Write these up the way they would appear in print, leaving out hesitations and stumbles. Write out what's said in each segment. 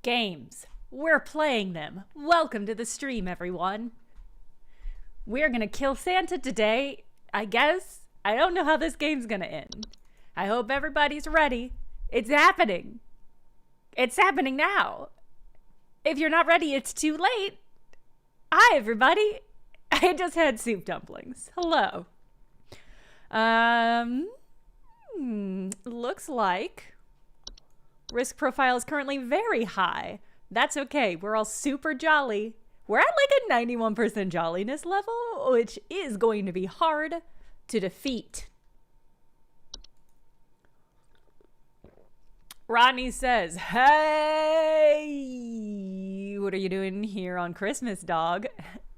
Games. We're playing them. Welcome to the stream, everyone. We're gonna kill Santa today, I guess. I don't know how this game's gonna end. I hope everybody's ready. It's happening. It's happening now. If you're not ready, it's too late. Hi, everybody. I just had soup dumplings. Hello. Looks like risk profile is currently very high. That's okay. We're all super jolly. We're at like a 91% jolliness level, which is going to be hard to defeat. Rodney says, hey, what are you doing here on Christmas, dog?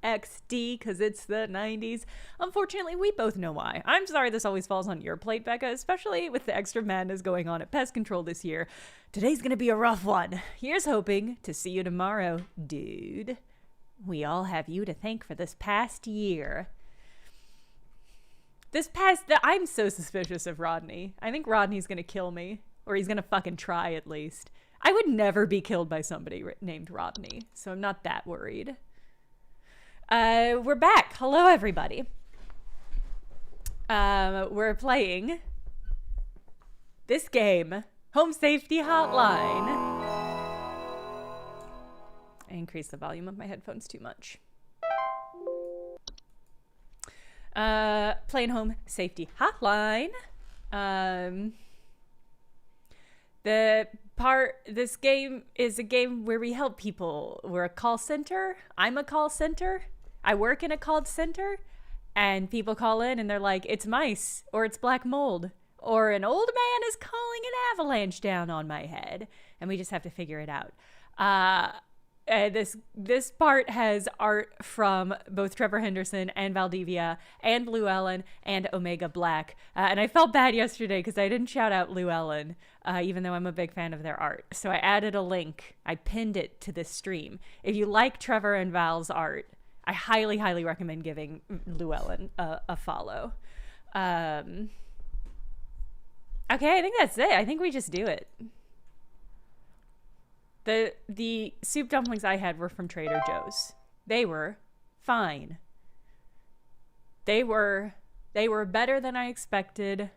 XD, because it's the 90s. Unfortunately, we both know why. I'm sorry this always falls on your plate, Becca, especially with the extra madness going on at Pest Control this year. Today's gonna be a rough one. Here's hoping to see you tomorrow, dude. We all have you to thank for this past year. I'm so suspicious of Rodney. I think Rodney's gonna kill me. Or he's gonna fucking try, at least. I would never be killed by somebody named Rodney, so I'm not that worried. We're back. Hello, everybody. We're playing this game, Home Safety Hotline. I increased the volume of my headphones too much. Playing Home Safety Hotline. This game is a game where we help people. We're a call center. I'm a call center. I work in a call center, and people call in and they're like, it's mice, or it's black mold, or an old man is calling an avalanche down on my head, and we just have to figure it out. This part has art from both Trevor Henderson and Valdivia and Llewellyn and Omega Black. And I felt bad yesterday because I didn't shout out Llewellyn, even though I'm a big fan of their art. So I added a link. I pinned it to this stream. If you like Trevor and Val's art, I highly, highly recommend giving Llewellyn a follow. Okay, I think that's it. I think we just do it. The soup dumplings I had were from Trader Joe's. They were fine. They were better than I expected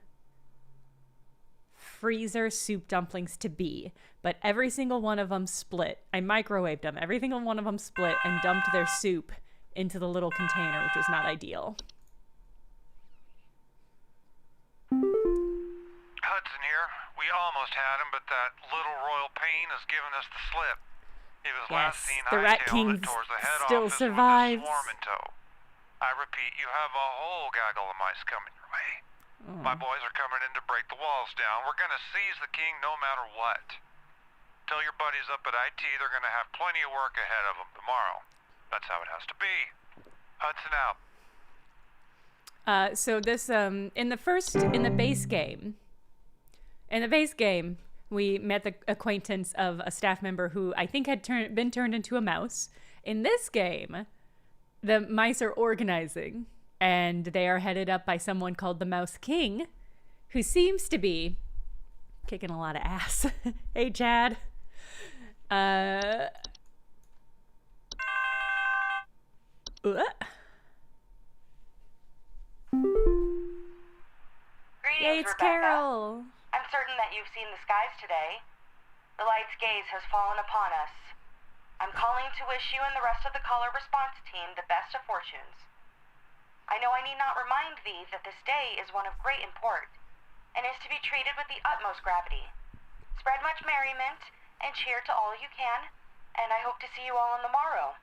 freezer soup dumplings to be, but every single one of them split. I microwaved them. Every single one of them split and dumped their soup into the little container, which was not ideal. Hudson here. We almost had him, but that little royal pain has given us the slip. He was last seen the Rat King still survives. With a swarm in tow. I repeat, you have a whole gaggle of mice coming your way. My boys are coming in to break the walls down. We're gonna seize the king no matter what. Tell your buddies up at IT they're gonna have plenty of work ahead of them tomorrow. That's how it has to be. Hudson out. So this in the base game, we met the acquaintance of a staff member who I think had been turned into a mouse. In this game, the mice are organizing, and they are headed up by someone called the Mouse King, who seems to be kicking a lot of ass. Hey, Chad. Greetings, it's Rebecca. Carol. I'm certain that you've seen the skies today. The light's gaze has fallen upon us. I'm calling to wish you and the rest of the caller response team the best of fortunes. I know I need not remind thee that this day is one of great import, and is to be treated with the utmost gravity. Spread much merriment, and cheer to all you can, and I hope to see you all on the morrow.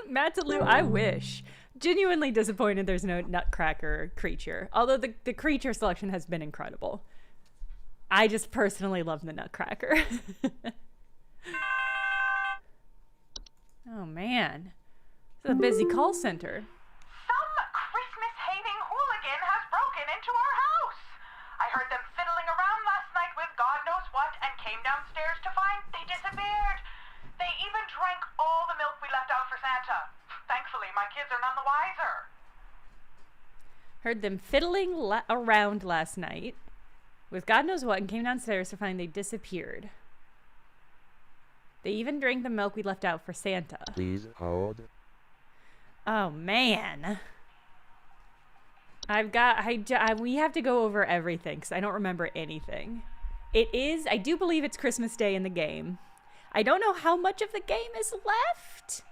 Mataloo, I wish. Genuinely disappointed there's no Nutcracker creature. Although the creature selection has been incredible. I just personally love the Nutcracker. Oh man. This is a busy call center. Some Christmas-hating hooligan has broken into our house. I heard them fiddling around last night with God knows what and came downstairs to find they disappeared. They even drank all the milk we left out for Santa. Thankfully, my kids are none the wiser. Heard them fiddling around last night with God knows what and came downstairs to find they disappeared. They even drank the milk we left out for Santa. Please hold. Oh, man. We have to go over everything because I don't remember anything. I do believe it's Christmas Day in the game. I don't know how much of the game is left.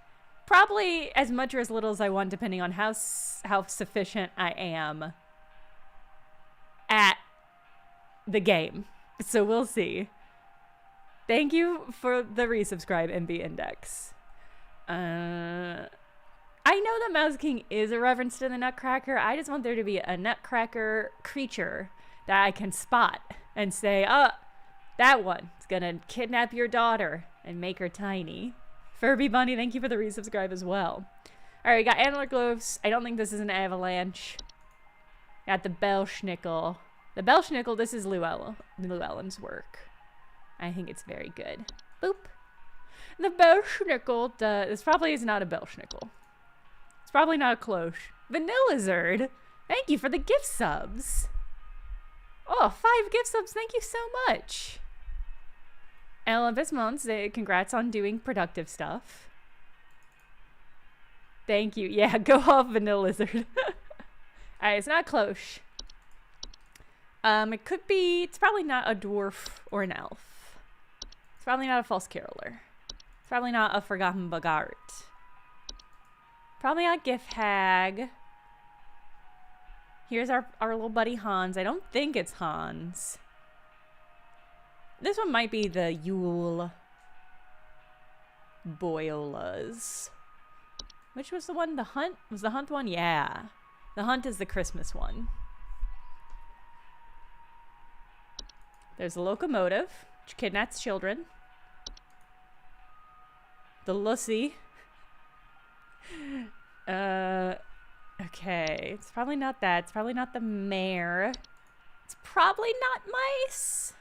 Probably as much or as little as I want, depending on how sufficient I am at the game. So we'll see. Thank you for the resubscribe, MB Index. I know that Mouse King is a reference to the Nutcracker. I just want there to be a Nutcracker creature that I can spot and say, oh, that one is going to kidnap your daughter and make her tiny. Furby Bunny, thank you for the resubscribe as well. All right, we got Antler Gloves. I don't think this is an avalanche. Got the Belschnickel. The Belschnickel, this is Llewellyn's work. I think it's very good. Boop. The Belschnickel, this probably is not a Belschnickel. It's probably not a cloche. Vanillazard, thank you for the gift subs. Oh, 5 gift subs, thank you so much. Olympus Mons, congrats on doing productive stuff. Thank you. Yeah, go off, Vanillazard. Alright, it's not cloche. It could be, it's probably not a dwarf or an elf. It's probably not a false caroler. It's probably not a forgotten boggart. Probably not Gift Hag. Here's our little buddy Hans. I don't think it's Hans. This one might be the Yule Boyolas. Which was the one? The Hunt? Was the Hunt one? Yeah. The Hunt is the Christmas one. There's the Locomotive, which kidnaps children. The Lucy. Okay. It's probably not that. It's probably not the Mare. It's probably not mice.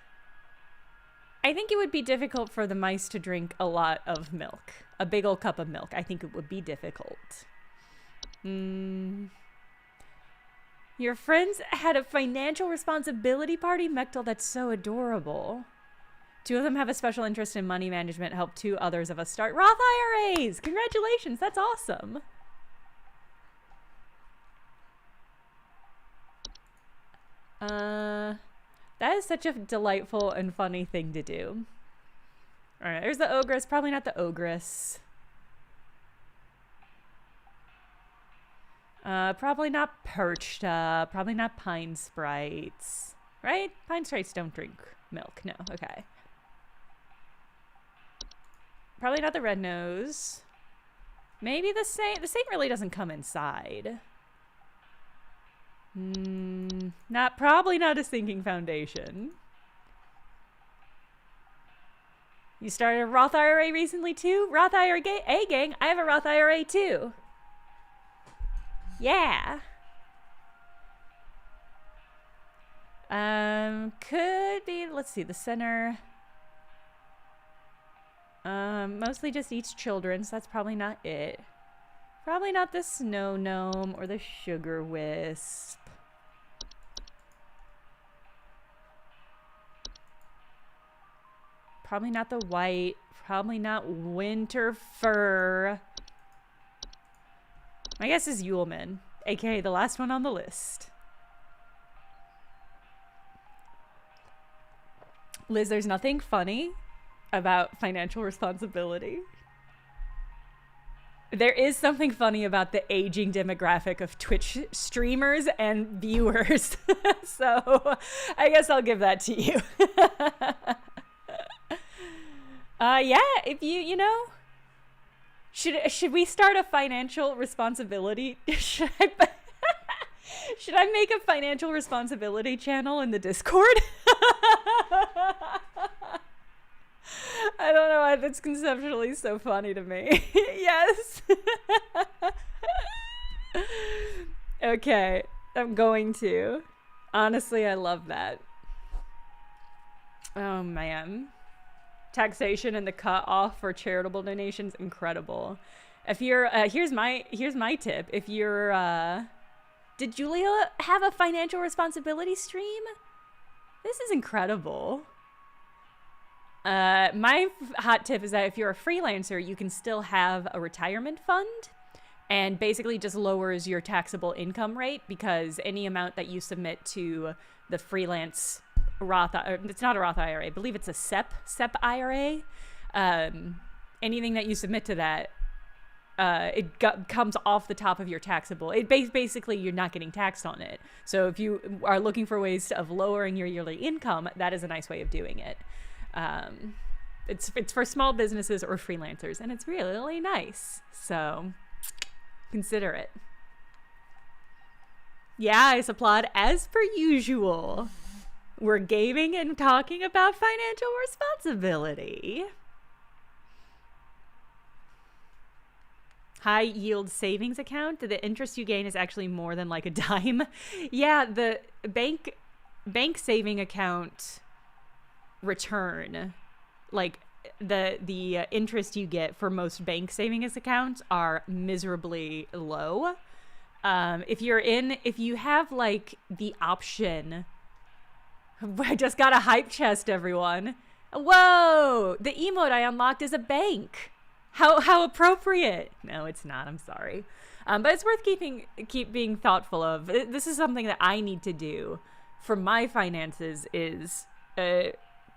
I think it would be difficult for the mice to drink a lot of milk. A big old cup of milk. I think it would be difficult. Your friends had a financial responsibility party? Mechtel, that's so adorable. 2 of them have a special interest in money management. Help 2 others of us start Roth IRAs. Congratulations. That's awesome. That is such a delightful and funny thing to do. All right, there's the Ogress. Probably not the Ogress. Probably not Perchta. Probably not Pine Sprites. Right? Pine Sprites don't drink milk. No, okay. Probably not the Red Nose. Maybe the Saint. The Saint really doesn't come inside. Probably not a Sinking Foundation. You started a Roth IRA recently too? Roth IRA gang? I have a Roth IRA too. Yeah. Could be, let's see, the center. Mostly just eats children, so that's probably not it. Probably not the Snow Gnome or the Sugar Wisp. Probably not the white. Probably not Winter Fur. My guess is Yuleman, aka the last one on the list. Liz, there's nothing funny about financial responsibility. There is something funny about the aging demographic of Twitch streamers and viewers. So I guess I'll give that to you. Yeah, if you know, should we start a financial responsibility? Should I make a financial responsibility channel in the Discord? I don't know why that's conceptually so funny to me. Yes. Okay, I'm going to. Honestly, I love that. Oh man. Taxation and the cut off for charitable donations, incredible. If you're here's my tip. If you're did Julia have a financial responsibility stream? This is incredible. My hot tip is that if you're a freelancer, you can still have a retirement fund, and basically just lowers your taxable income rate, because any amount that you submit to the freelance Roth, it's not a Roth IRA, I believe it's a SEP IRA. Anything that you submit to that, comes off the top of your taxable. Basically, you're not getting taxed on it. So if you are looking for ways of lowering your yearly income, that is a nice way of doing it. It's for small businesses or freelancers, and it's really, really nice. So consider it. Yeah, I applaud as per usual. We're gaming and talking about financial responsibility. High yield savings account. The interest you gain is actually more than like a dime. Yeah, the bank saving account return, like the interest you get for most bank savings accounts are miserably low. If you have like the option, I just got a hype chest, everyone. Whoa, the emote I unlocked is a bank. How appropriate. No, it's not. I'm sorry. But it's worth keep being thoughtful of. This is something that I need to do for my finances, is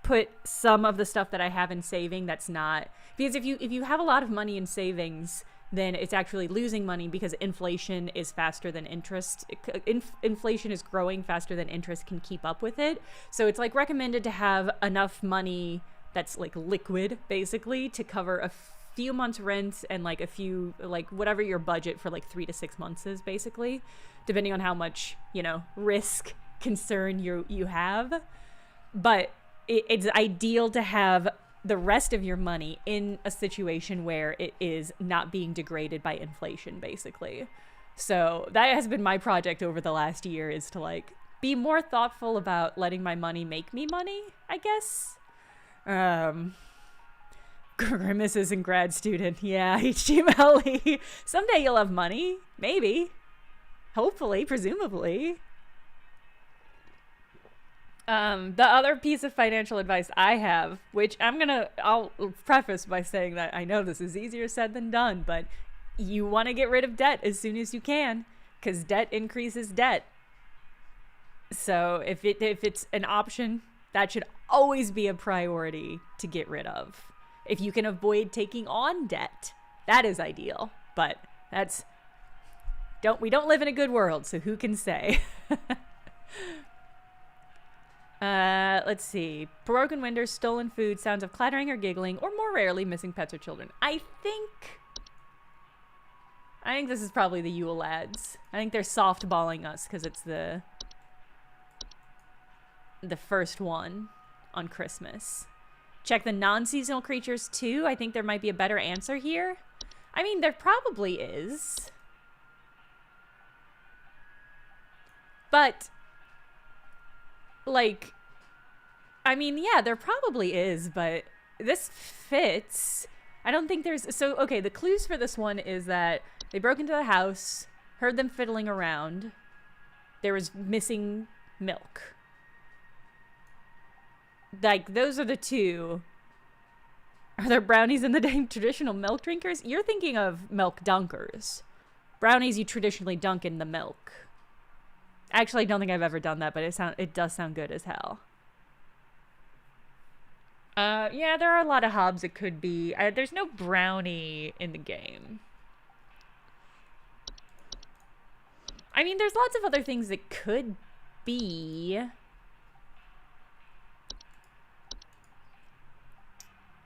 put some of the stuff that I have in saving that's not, because if you have a lot of money in savings, then it's actually losing money, because inflation is faster than interest. Inflation is growing faster than interest can keep up with it. So it's like recommended to have enough money that's like liquid, basically, to cover a few months rent and like a few, like whatever your budget for like 3 to 6 months is, basically, depending on how much, risk concern you have. But it's ideal to have the rest of your money in a situation where it is not being degraded by inflation, basically. So that has been my project over the last year, is to like be more thoughtful about letting my money make me money, I guess. Grimace is in grad student. Yeah, HTML. Someday you'll have money. Maybe. Hopefully, presumably. The other piece of financial advice I have, which I'll preface by saying that I know this is easier said than done, but you want to get rid of debt as soon as you can, because debt increases debt. So if it's an option, that should always be a priority to get rid of. If you can avoid taking on debt, that is ideal. But we don't live in a good world, so who can say? Let's see. Broken windows, stolen food, sounds of clattering or giggling, or more rarely, missing pets or children. I think this is probably the Yule lads. I think they're softballing us because it's the first one on Christmas. Check the non-seasonal creatures too. I think there might be a better answer here. I mean, there probably is. But, like, I mean, yeah, there probably is, but this fits. I don't think there's... So, okay, the clues for this one is that they broke into the house, heard them fiddling around. There was missing milk. Like, those are the two. Are there brownies in the name traditional milk drinkers? You're thinking of milk dunkers. Brownies you traditionally dunk in the milk. Actually, I don't think I've ever done that, but it does sound good as hell. Yeah, there are a lot of hobs it could be. There's no brownie in the game. I mean, there's lots of other things it could be.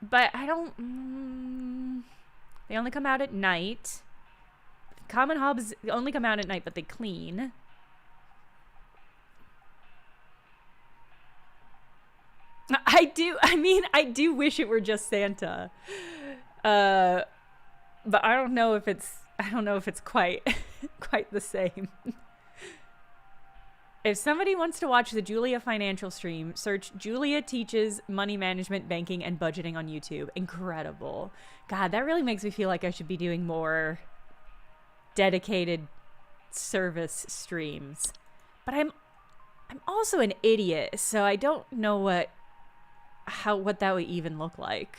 But I don't... They only come out at night. Common hobs only come out at night, but they clean. I do wish it were just Santa. But I don't know if it's quite the same. If somebody wants to watch the Julia financial stream, search Julia Teaches Money Management, Banking, and Budgeting on YouTube. Incredible. God, that really makes me feel like I should be doing more dedicated service streams. But I'm also an idiot, so I don't know what what that would even look like.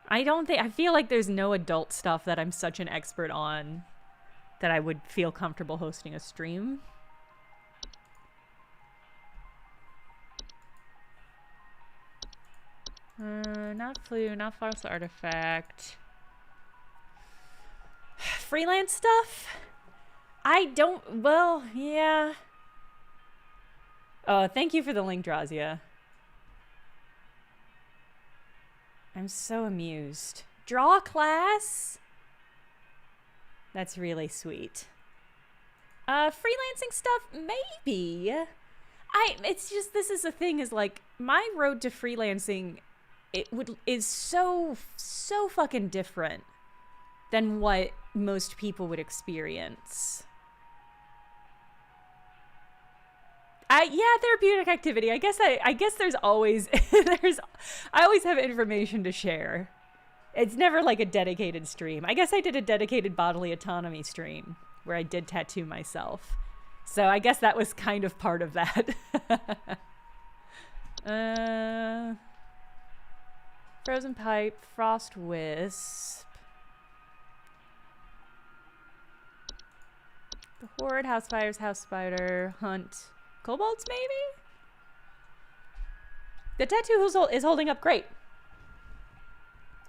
I feel like there's no adult stuff that I'm such an expert on that I would feel comfortable hosting a stream. Not flu, not false artifact. Freelance stuff? Well, yeah. Oh, thank you for the link, Drazia. I'm so amused. Draw class? That's really sweet. Freelancing stuff? Maybe. It's just, this is the thing, is like, my road to freelancing, is so fucking different than what most people would experience. Yeah, therapeutic activity. I guess there's always, I always have information to share. It's never like a dedicated stream. I guess I did a dedicated bodily autonomy stream where I did tattoo myself. So I guess that was kind of part of that. Frozen pipe, frost wisp. The horde, house fires, house spider, hunt. Kobolds, maybe? The tattoo is holding up great.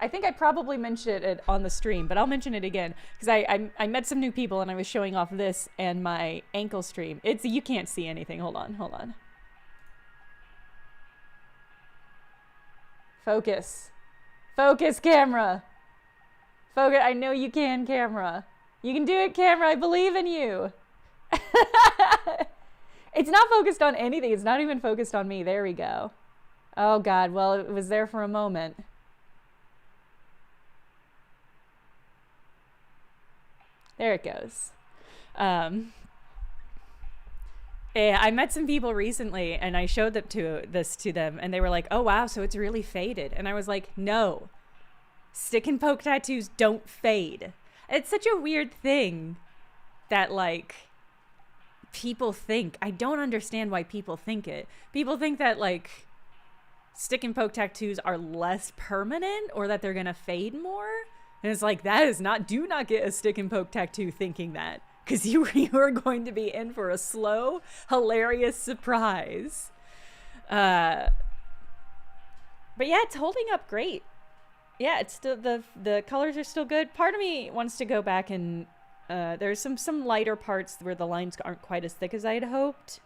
I think I probably mentioned it on the stream, but I'll mention it again. Because I met some new people and I was showing off this and my ankle stream. You can't see anything. Hold on. Focus. Focus, camera. Focus. I know you can, camera. You can do it, camera. I believe in you. It's not focused on anything. It's not even focused on me. There we go. Oh, God. Well, it was there for a moment. There it goes. Yeah, I met some people recently, and I showed this to them, and they were like, "Oh, wow, so it's really faded." And I was like, no. Stick and poke tattoos don't fade. It's such a weird thing that, like, people think. I don't understand why people think it. People think that, like, stick and poke tattoos are less permanent or that they're gonna fade more. And it's like, do not get a stick and poke tattoo thinking that. Because you are going to be in for a slow, hilarious surprise. But yeah, it's holding up great. Yeah, it's still, the colors are still good. Part of me wants to go back and there's some lighter parts where the lines aren't quite as thick as I had hoped.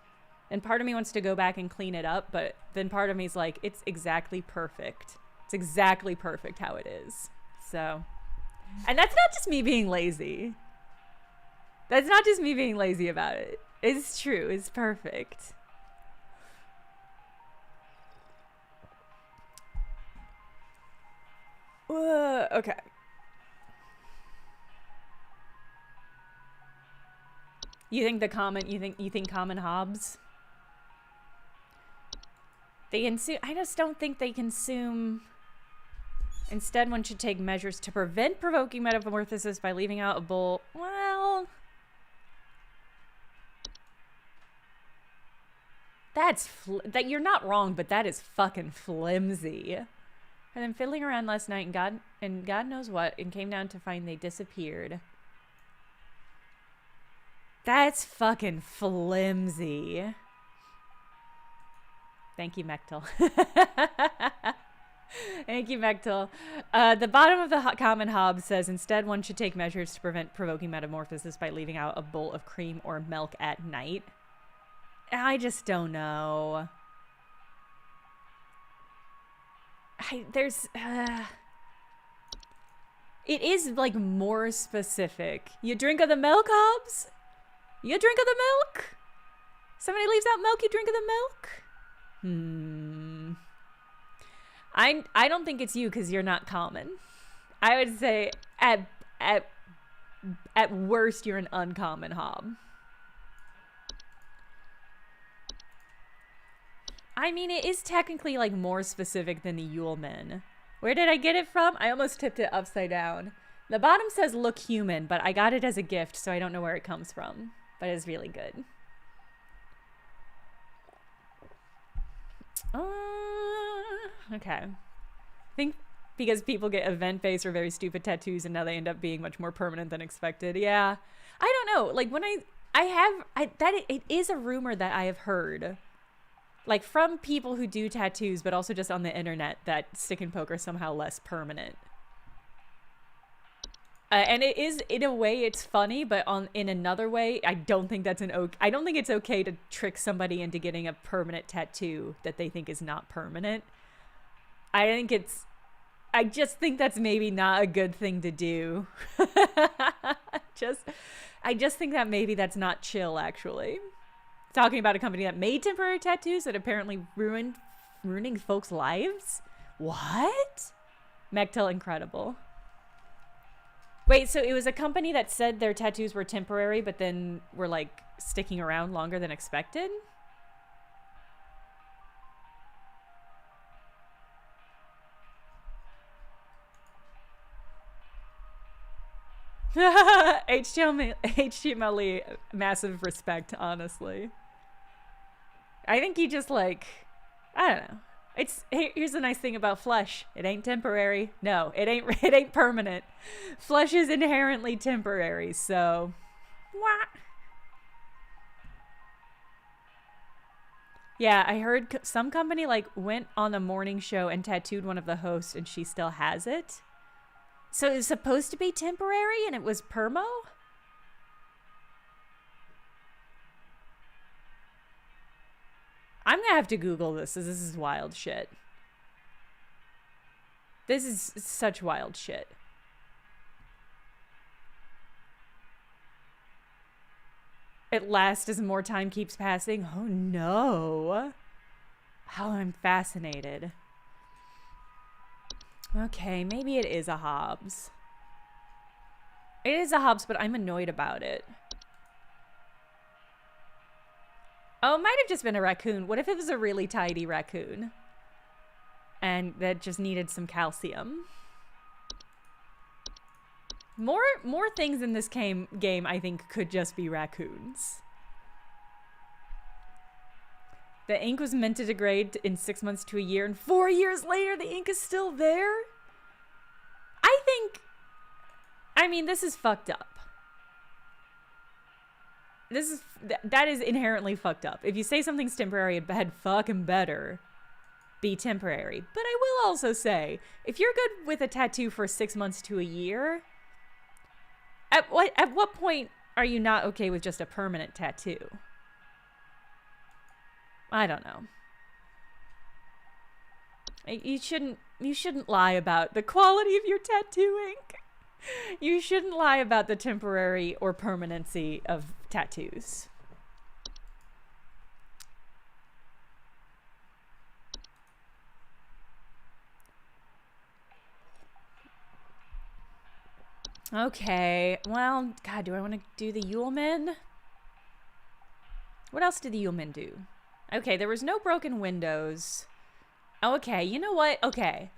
And part of me wants to go back and clean it up, but then part of me is like, it's exactly perfect. It's exactly perfect how it is. So, and that's not just me being lazy. That's not just me being lazy about it. It's true. It's perfect. Okay. You think common hobs? They consume. I just don't think they consume. Instead, one should take measures to prevent provoking metamorphosis by leaving out a bowl. Well, that you're not wrong, but that is fucking flimsy. And then fiddling around last night and God knows what, and came down to find they disappeared. That's fucking flimsy. Thank you, Mechtel. Thank you, Mechtel. The bottom of the common hob says, instead one should take measures to prevent provoking metamorphosis by leaving out a bowl of cream or milk at night. I just don't know. It is like more specific. You drink of the milk, Hobbs? You drink of the milk? Somebody leaves out milk, you drink of the milk? I don't think it's you because you're not common. I would say at worst you're an uncommon hob. I mean, it is technically like more specific than the Yuleman. Where did I get it from? I almost tipped it upside down. The bottom says look human, but I got it as a gift, so I don't know where it comes from. But it's really good. Okay. I think because people get event face or very stupid tattoos and now they end up being much more permanent than expected. Yeah. I don't know. Like when it is a rumor that I have heard, like from people who do tattoos, but also just on the internet, that stick and poke are somehow less permanent. And it is, in a way, it's funny, but in another way, I don't think I don't think it's okay to trick somebody into getting a permanent tattoo that they think is not permanent. I just think that's maybe not a good thing to do. I just think that maybe that's not chill, actually. Talking about a company that made temporary tattoos that apparently ruining folks' lives? What? Mechtel incredible. Wait, so it was a company that said their tattoos were temporary, but then were, like, sticking around longer than expected? HTML, massive respect, honestly. I think you just, like, I don't know. Here's the nice thing about flesh. It ain't temporary. No, it ain't permanent. Flesh is inherently temporary, so what? Yeah, I heard some company like went on a morning show and tattooed one of the hosts and she still has it. So it's supposed to be temporary and it was permo? I'm gonna have to Google this, because this is wild shit. This is such wild shit. It lasts as more time keeps passing. Oh no. How I'm fascinated. Okay, maybe it is a Hobbs. It is a Hobbs, but I'm annoyed about it. Oh, it might have just been a raccoon. What if it was a really tidy raccoon? And that just needed some calcium. More things in this game, I think, could just be raccoons. The ink was meant to degrade in 6 months to a year, and 4 years later, the ink is still there? I mean, this is fucked up. That is inherently fucked up. If you say something's temporary, it had fucking better be temporary. But I will also say, if you're good with a tattoo for 6 months to a year, at what point are you not okay with just a permanent tattoo? I don't know. You shouldn't lie about the quality of your tattoo ink. You shouldn't lie about the temporary or permanency of tattoos. Okay, well, God, do I want to do the Yuleman? What else did the Yuleman do? Okay, there was no broken windows. Okay, you know what? Okay.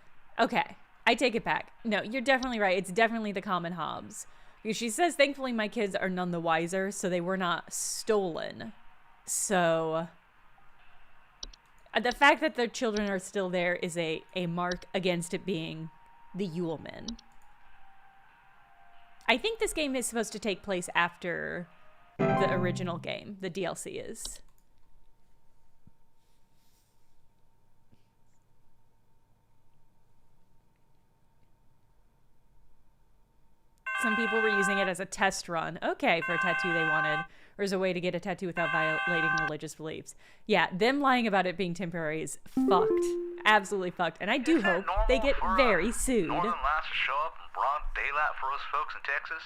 I take it back. No, you're definitely right. It's definitely the common Hobbs. Because she says, thankfully my kids are none the wiser, so they were not stolen. So the fact that their children are still there is a mark against it being the Yuleman. I think this game is supposed to take place after the original game. The DLC is. Some people were using it as a test run. Okay, for a tattoo they wanted. Or as a way to get a tattoo without violating religious beliefs. Yeah, them lying about it being temporary is fucked. Absolutely fucked. And I do hope they get very sued. Northern Lights to show up in broad daylight for us folks in Texas?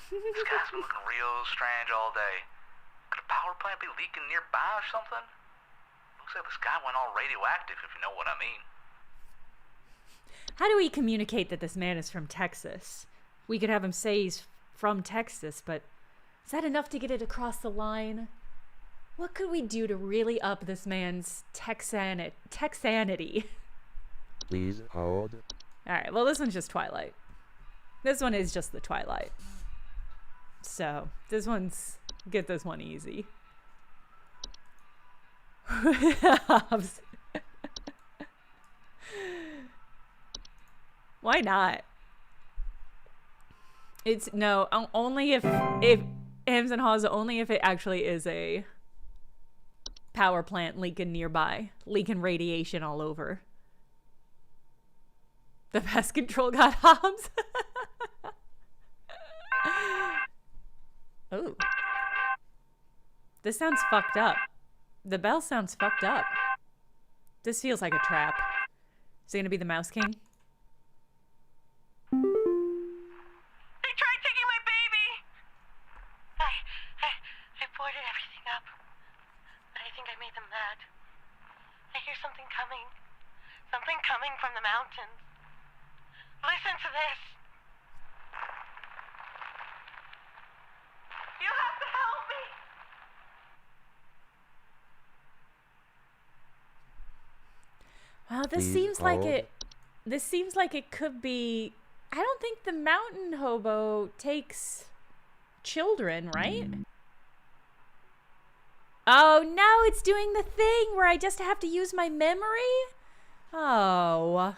This guy's been looking real strange all day. Could a power plant be leaking nearby or something? Looks like the sky went all radioactive, if you know what I mean. How do we communicate that this man is from Texas? We could have him say he's from Texas, but is that enough to get it across the line? What could we do to really up this man's Texanity? Please hold. Alright, well, this one's just Twilight. This one is just the Twilight. So, get this one easy. Why not? It's no, only if Hams and Haws, only if it actually is a power plant leaking nearby, leaking radiation all over. The pest control got Hobbs. Oh. This sounds fucked up. The bell sounds fucked up. This feels like a trap. Is it gonna be the Mouse King? They tried taking my baby! I boarded everything up. But I think I made them mad. I hear something coming. Something coming from the mountains. Listen to this. You have to help me! Wow, this Please seems like hold. it. This seems like it could be. I don't think the mountain hobo takes children, right? Oh no, it's doing the thing where I just have to use my memory. Oh,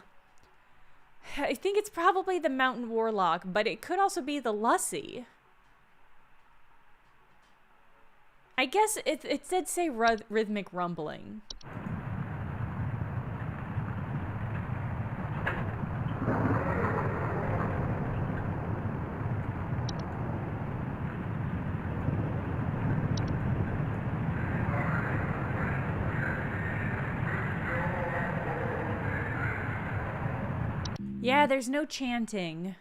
I think it's probably the mountain warlock, but it could also be the Lussie. I guess it did say rhythmic rumbling. Yeah, there's no chanting.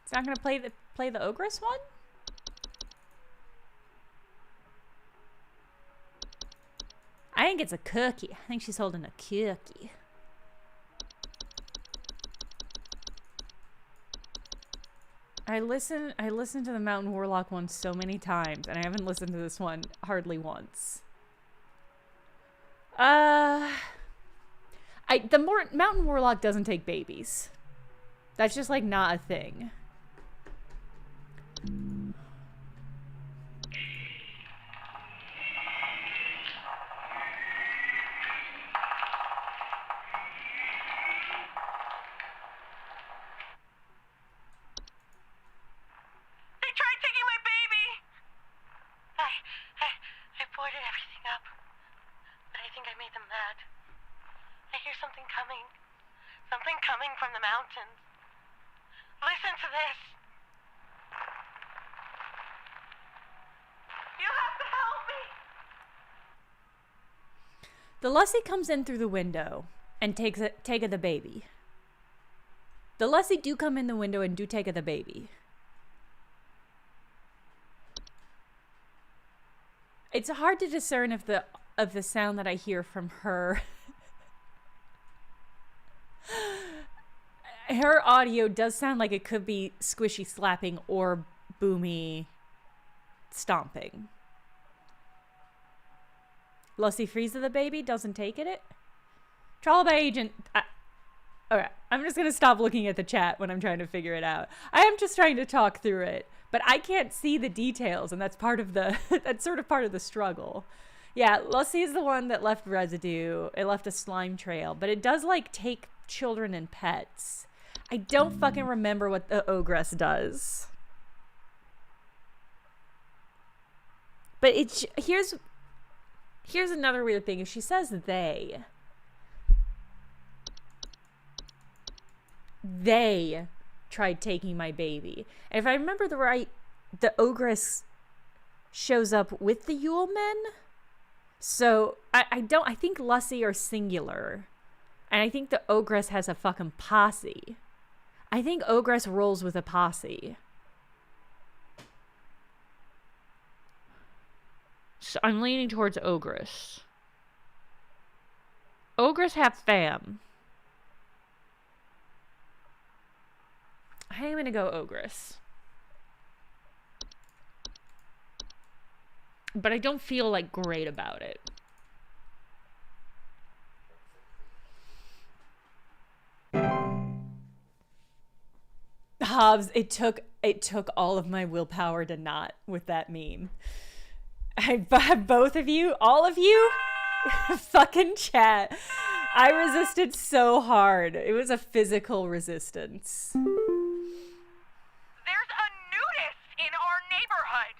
It's not gonna play the ogress one? I think it's a cookie. I think she's holding a cookie. I listened to the Mountain Warlock one so many times, and I haven't listened to this one hardly once. Mountain Warlock doesn't take babies. That's just like not a thing. They tried taking my baby! I boarded everything up. But I think I made them mad. I hear something coming. Something coming from the mountains. Listen to this. You have to help me! The Lussie comes in through the window and take the baby. The Lussie do come in the window and do take the baby. It's hard to discern if the sound that I hear from her her audio does sound like it could be squishy slapping or boomy stomping. Lussie freezes the baby, doesn't take it. Trial by agent. Okay, I'm just gonna stop looking at the chat when I'm trying to figure it out. I am just trying to talk through it, but I can't see the details, and that's part of the that's sort of part of the struggle. Yeah, Lussie is the one that left residue. It left a slime trail, but it does like take children and pets. I don't fucking remember what the ogress does. But here's another weird thing. If she says they tried taking my baby. And if I remember the ogress shows up with the Yule men. So I think Lussie are singular. And I think the ogress has a fucking posse. I think ogress rolls with a posse. So I'm leaning towards ogress. Ogress have fam. I am gonna go ogress. But I don't feel like great about it. Hobbs, it took all of my willpower to not with that meme. Both of you, all of you, Fucking chat. I resisted so hard. It was a physical resistance. There's a nudist in our neighborhood.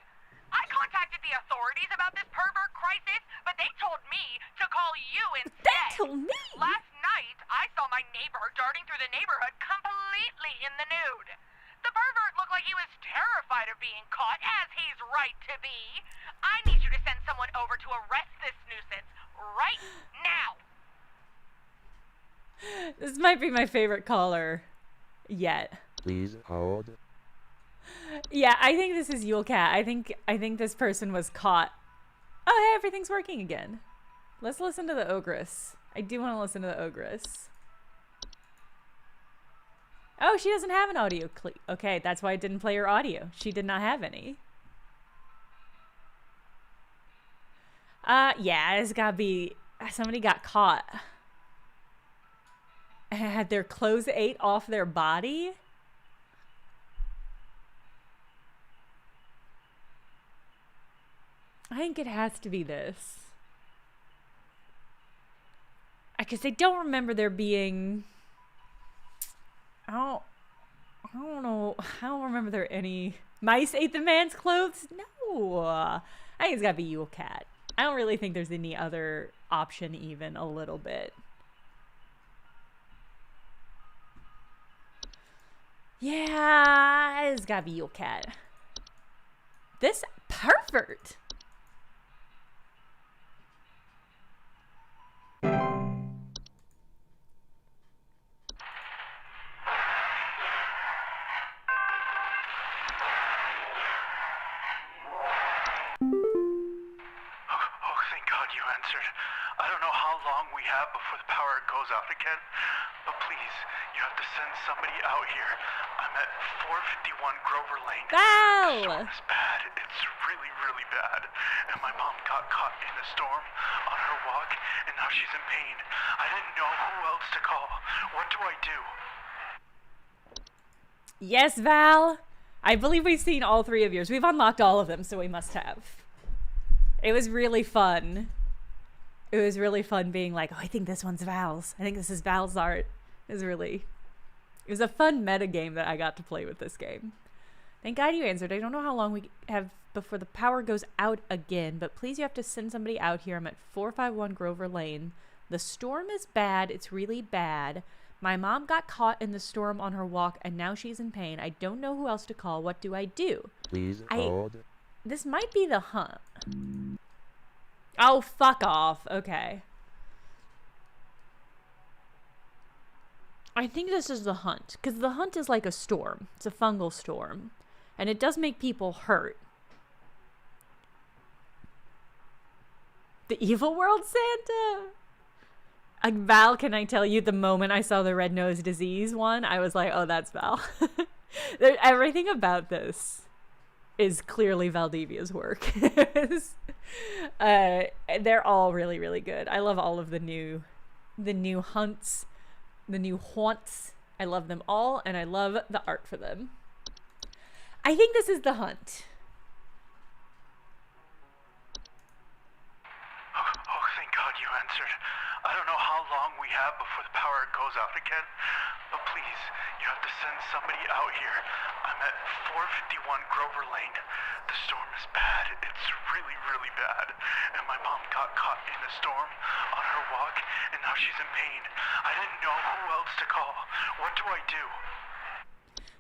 I contacted the authorities about this pervert crisis, but they told me to call you instead. They told me? Last night, I saw my neighbor darting through the neighborhood completely in the nude. The pervert looked like he was terrified of being caught, as he's right to be. I need you to send someone over to arrest this nuisance right now. This might be my favorite caller yet. Please hold. Yeah, I think this is Yule Cat. I think this person was caught. Oh, hey, everything's working again. Let's listen to the ogress. I do want to listen to the ogress. Oh, she doesn't have an audio clip. Okay, that's why I didn't play her audio. She did not have any. Yeah, it's gotta be somebody got caught. Had their clothes ate off their body. I think it has to be this. Because I don't remember there being... I don't know. I don't remember there any... Mice ate the man's clothes? No. I think it's gotta be Yule Cat. I don't really think there's any other option even a little bit. Yeah, it's gotta be Yule Cat. This pervert. I don't know how long we have before the power goes out again, but please, you have to send somebody out here. I'm at 451 Grover Lane. Val! The storm is bad. It's really, really bad. And my mom got caught in a storm on her walk, and now she's in pain. I didn't know who else to call. What do I do? Yes, Val. I believe we've seen all three of yours. We've unlocked all of them, so we must have. It was really fun. It was really fun being like, oh, I think this one's Val's. I think this is Val's art. It was a fun meta game that I got to play with this game. Thank God you answered. I don't know how long we have before the power goes out again, but please you have to send somebody out here. I'm at 451 Grover Lane. The storm is bad. It's really bad. My mom got caught in the storm on her walk, and now she's in pain. I don't know who else to call. What do I do? Please hold. This might be the hunt. Oh, fuck off. Okay. I think this is the hunt, because the hunt is like a storm. It's a fungal storm, and it does make people hurt. The evil world Santa? Val, can I tell you, the moment I saw the red nose disease one, I was like, oh, that's Val. Everything about this is clearly Valdivia's work. They're all really, really good. I love all of the new hunts, the new haunts. I love them all, and I love the art for them. I think this is the hunt. Oh, thank God you answered. I don't know how long we have before the power goes out again, but please, you have to send somebody out here. I'm at 451 Grover Lane. The storm is bad. It's really, really bad. And my mom got caught in a storm on her walk, and now she's in pain. I didn't know who else to call. What do I do?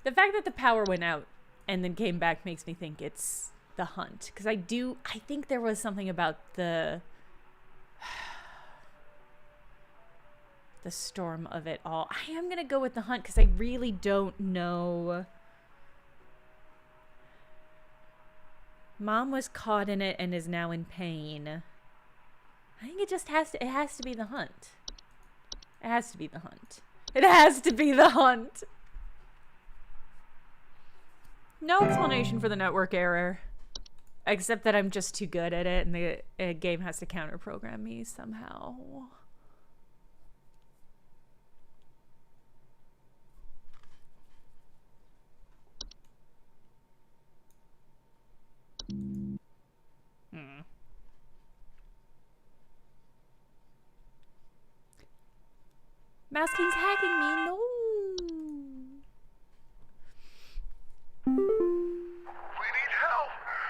The fact that the power went out and then came back makes me think it's the hunt. Because I think there was something about the storm of it all. I am going to go with the hunt because I really don't know. Mom was caught in it and is now in pain. I think it just has to be the hunt. It has to be the hunt. It has to be the hunt. No explanation for the network error. Except that I'm just too good at it and the game has to counter program me somehow. Mouse King's hacking me. No. We need help.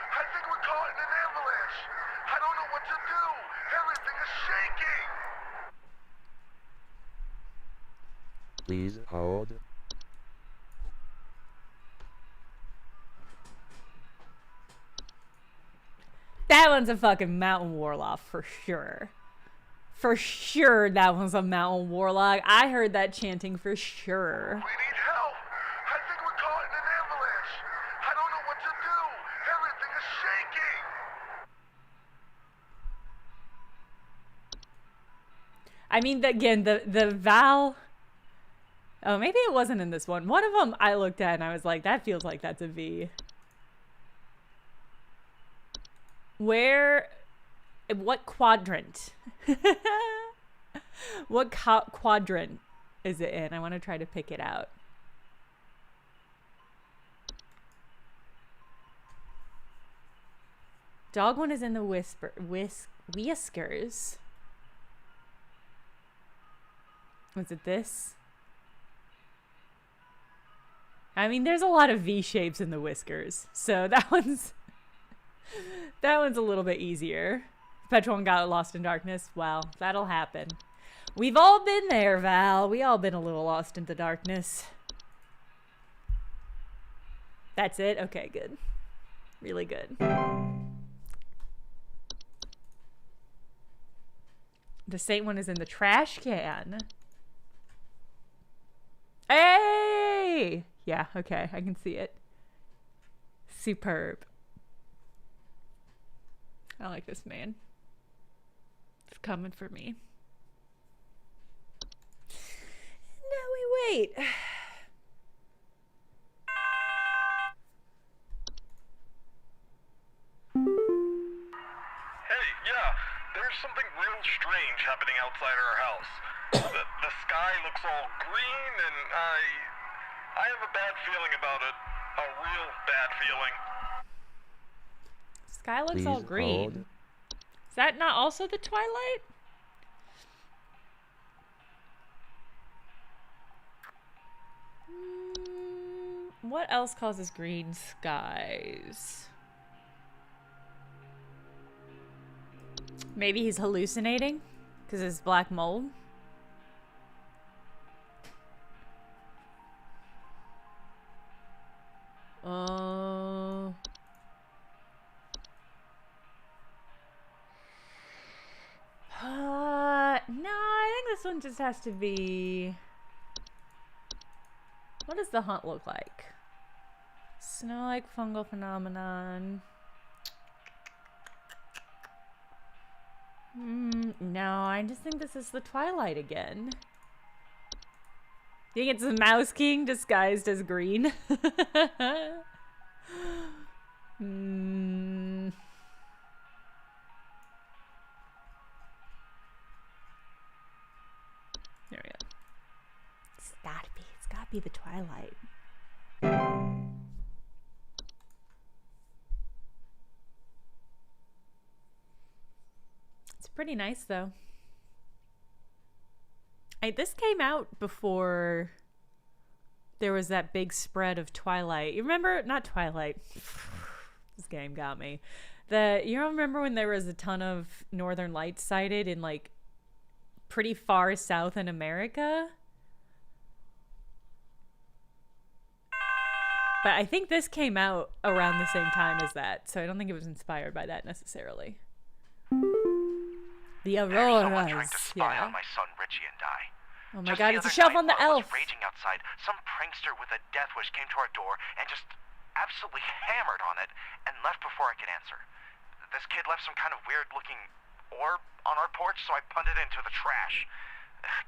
I think we're caught in an avalanche. I don't know what to do. Everything is shaking. Please hold. That one's a fucking mountain warlock for sure. For sure that one's a mountain warlock. I heard that chanting for sure. We need help. I think we're caught in an avalanche. I don't know what to do. Everything is shaking. I mean, again, the Val... Oh, maybe it wasn't in this one. One of them I looked at and I was like, that feels like that's a V. Where... What quadrant? What quadrant is it in? I want to try to pick it out. Dog one is in the whiskers. Was it this? I mean, there's a lot of V shapes in the whiskers, so that one's a little bit easier. Petrol one got lost in darkness. Well, that'll happen. We've all been there, Val. We all been a little lost in the darkness. That's it? Okay, good. Really good. The Saint one is in the trash can. Hey! Yeah, okay, I can see it. Superb. I like this man. It's coming for me. Now we wait. Hey, yeah, there's something real strange happening outside our house. The sky looks all green, and I have a bad feeling about it. A real bad feeling. Sky looks Please all green. hold. Is that not also the twilight? What else causes green skies? Maybe he's hallucinating because it's black mold. No, I think this one just has to be... What does the hunt look like? Snow-like fungal phenomenon. No, I just think this is the Twilight again. You think it's the Mouse King disguised as green? There we go. It's gotta be the Twilight. It's pretty nice though. This came out before there was that big spread of Twilight. You remember? Not Twilight. This game got me. You remember when there was a ton of Northern Lights sighted in like pretty far south in America? But I think this came out around the same time as that, so I don't think it was inspired by that necessarily. The There's Auroras. someone trying to spy Yeah. on my son Richie and I. Oh my Just god, the it's a other shelf night, on the while it elf. was raging outside, some prankster with a death wish came to our door and just absolutely hammered on it and left before I could answer. This kid left some kind of weird-looking orb on our porch, so I punted it into the trash.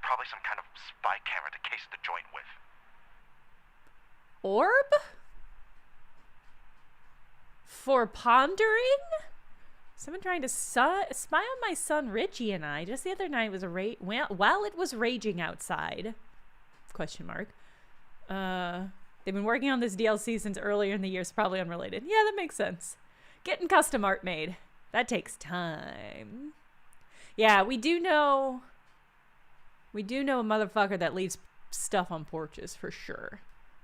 Probably some kind of spy camera to case the joint with. Orb? For pondering? Someone trying to spy on my son Richie and I. Just the other night was while it was raging outside. Question mark. They've been working on this DLC since earlier in the year. It's probably unrelated. Yeah, that makes sense. Getting custom art made. That takes time. Yeah, we do know We do know a motherfucker that leaves stuff on porches for sure.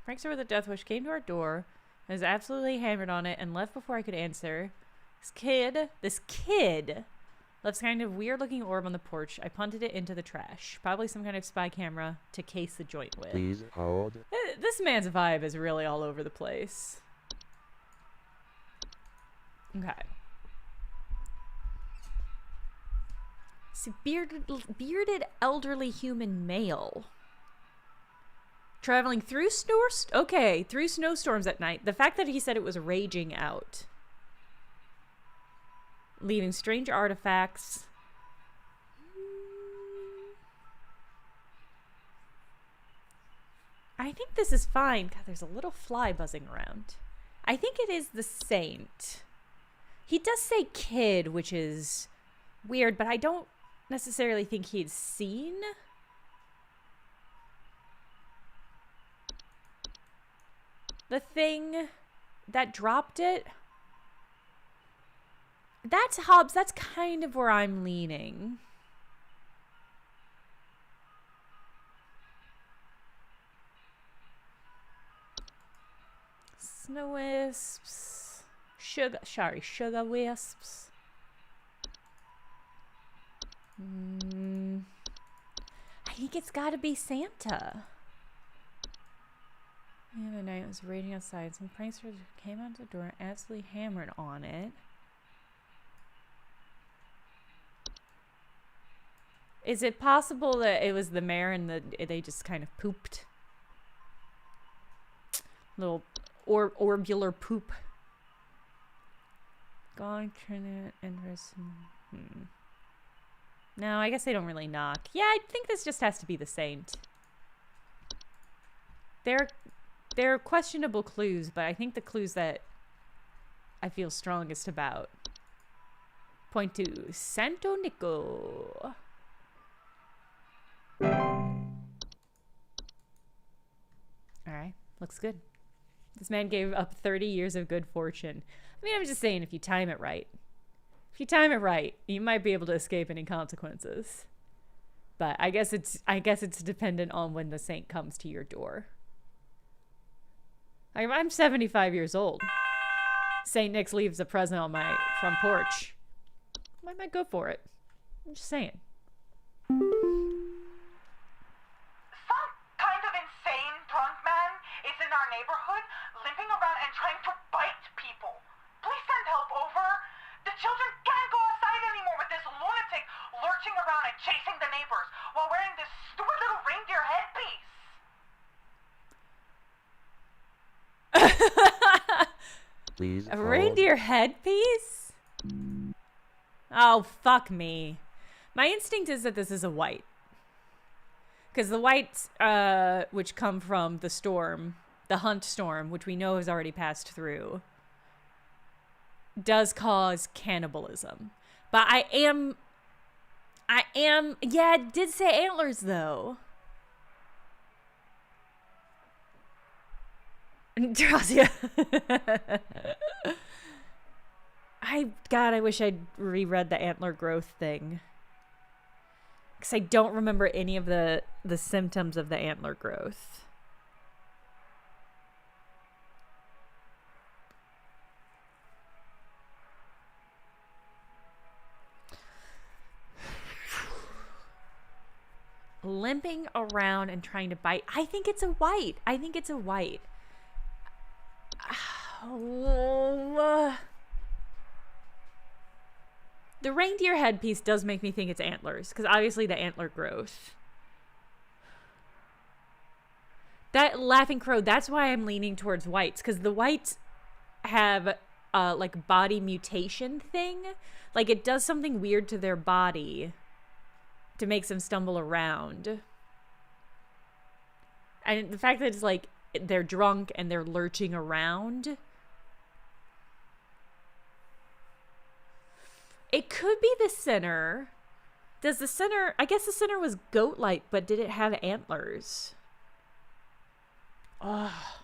Prankster with a death wish came to our door, has absolutely hammered on it, and left before I could answer. This kid left some kind of weird-looking orb on the porch. I punted it into the trash. Probably some kind of spy camera to case the joint with. Please hold. This man's vibe is really all over the place. Okay. See, bearded elderly human male. Traveling through through snowstorms at night. The fact that he said it was raging out. Leaving strange artifacts. I think this is fine. God, there's a little fly buzzing around. I think it is the saint. He does say kid, which is weird, but I don't necessarily think he'd seen. The thing that dropped it. That's Hobbs. That's kind of where I'm leaning. Snow wisps. Sugar wisps. I think it's gotta be Santa. The other night it was raining outside. Some pranksters came out the door and absolutely hammered on it. Is it possible that it was the mayor and they just kind of pooped? Little orbular poop. Going Trinidad interest. No, I guess they don't really knock. Yeah, I think this just has to be the saint. They're questionable clues, but I think the clues that I feel strongest about point to Santo Nico. Alright, looks good. This man gave up 30 years of good fortune. I mean, I'm just saying, if you time it right. If you time it right, you might be able to escape any consequences. But I guess it's dependent on when the saint comes to your door. I'm 75 years old. Saint Nick's leaves a present on my front porch. I might go for it. I'm just saying. Some kind of insane drunk man is in our neighborhood, limping around and trying to bite people. Please send help over. The children can't go outside anymore with this lunatic lurching around and chasing the neighbors while wearing this stupid little reindeer headpiece. Please A hold. reindeer headpiece? Oh, fuck me. My instinct is that this is a white. Because the whites, which come from the storm, the hunt storm, which we know has already passed through, does cause cannibalism. But I am, yeah, it did say antlers, though. Drasia. God, I wish I'd reread the antler growth thing. Because I don't remember any of the symptoms of the antler growth. Limping around and trying to bite. I think it's a white. I think it's a white. Oh, the reindeer headpiece does make me think it's antlers, because obviously the antler growth. That laughing crow, that's why I'm leaning towards whites, because the whites have like body mutation thing. Like it does something weird to their body to make them stumble around. And the fact that it's like they're drunk and they're lurching around. It could be the center. Does the center... I guess the center was goat-like, but did it have antlers? Oh.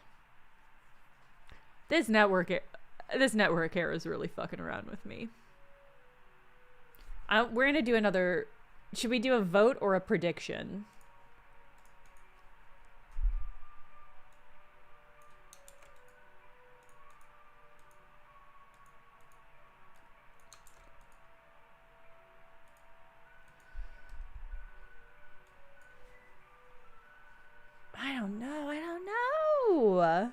This network error is really fucking around with me. We're going to do another... Should we do a vote or a prediction? don't know.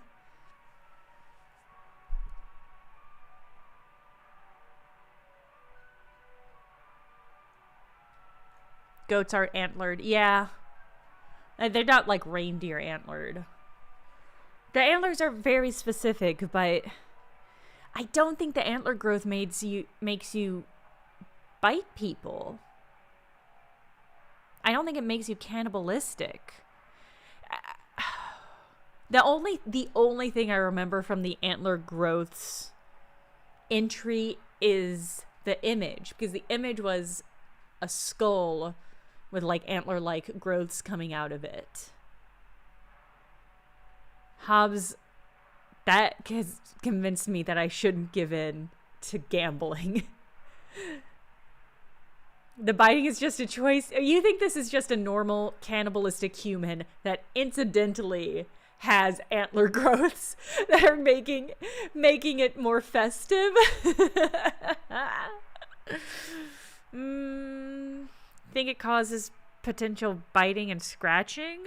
Goats are antlered. Yeah. They're not like reindeer antlered. The antlers are very specific, but I don't think the antler growth makes you bite people. I don't think it makes you cannibalistic. The only thing I remember from the antler growth's entry is the image, because the image was a skull with like antler-like growths coming out of it. Hobbs, that has convinced me that I shouldn't give in to gambling. The biting is just a choice. You think this is just a normal cannibalistic human that incidentally has antler growths that are making it more festive? Think it causes potential biting and scratching?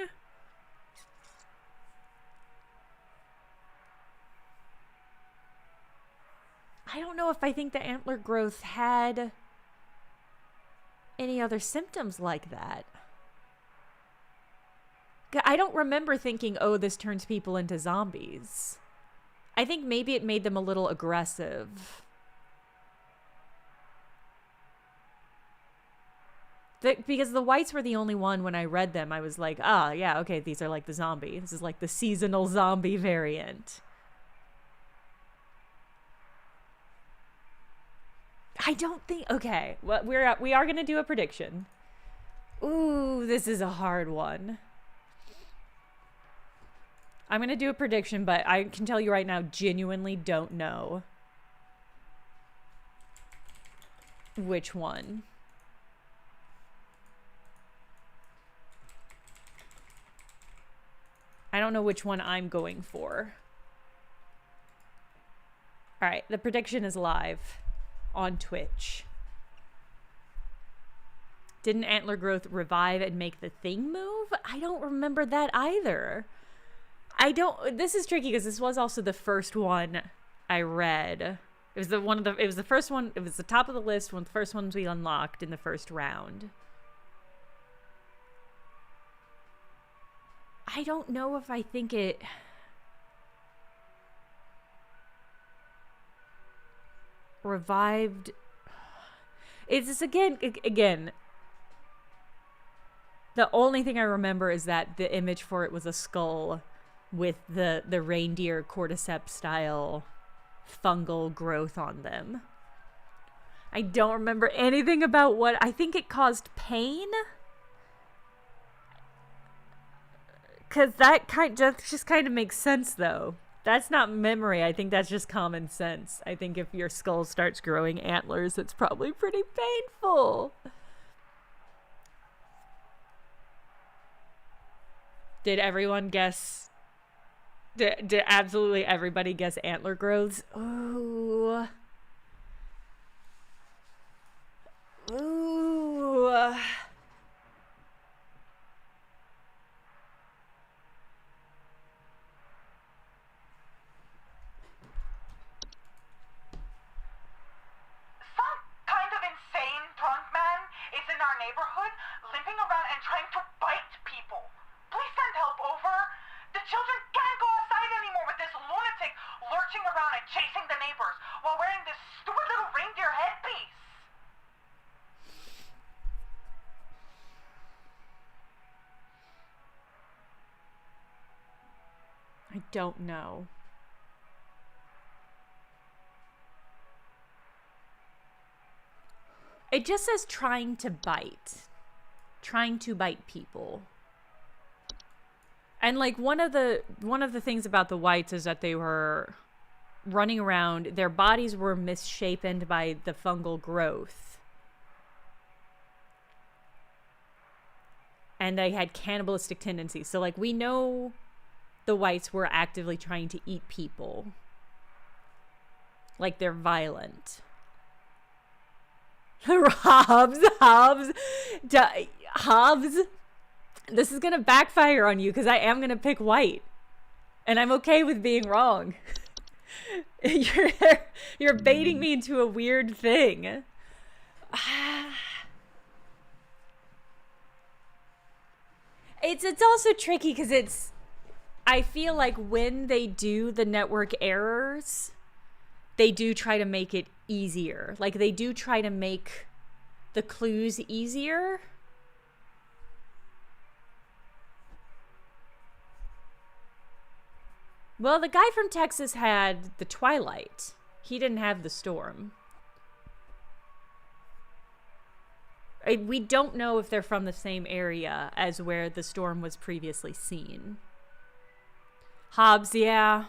I don't know if I think the antler growth had any other symptoms like that. I don't remember thinking, oh, this turns people into zombies. I think maybe it made them a little aggressive. Because the whites were the only one, when I read them, I was like, ah, yeah, okay, these are like the zombie. This is like the seasonal zombie variant. I don't think, okay, well, we are going to do a prediction. Ooh, this is a hard one. I'm going to do a prediction, but I can tell you right now, genuinely don't know which one. I don't know which one I'm going for. All right, the prediction is live on Twitch. Didn't antler growth revive and make the thing move? I don't remember that either. This is tricky because this was also the first one I read. It was the first one, it was the top of the list, one of the first ones we unlocked in the first round. I don't know if I think it revived. It's just again, the only thing I remember is that the image for it was a skull with the reindeer cordyceps style fungal growth on them. I don't remember anything about what I think it caused pain. Cause that just kind of makes sense though. That's not memory. I think that's just common sense. I think if your skull starts growing antlers, it's probably pretty painful. Did everyone guess? Did absolutely everybody guess antler growths? Ooh. Ooh. In our neighborhood, limping around and trying to bite people. Please send help over. The children can't go outside anymore with this lunatic lurching around and chasing the neighbors while wearing this stupid little reindeer headpiece. I don't know. It just says trying to bite people. And like one of the things about the whites is that they were running around, their bodies were misshapen by the fungal growth. And they had cannibalistic tendencies. So like we know the whites were actively trying to eat people. Like they're violent. Hobbs. This is gonna backfire on you because I am gonna pick white. And I'm okay with being wrong. You're baiting me into a weird thing. It's also tricky because I feel like when they do the network errors, they do try to make it easier. Like they do try to make the clues easier. Well, the guy from Texas had the twilight. He didn't have the storm. We don't know if they're from the same area as where the storm was previously seen. Hobbs, yeah.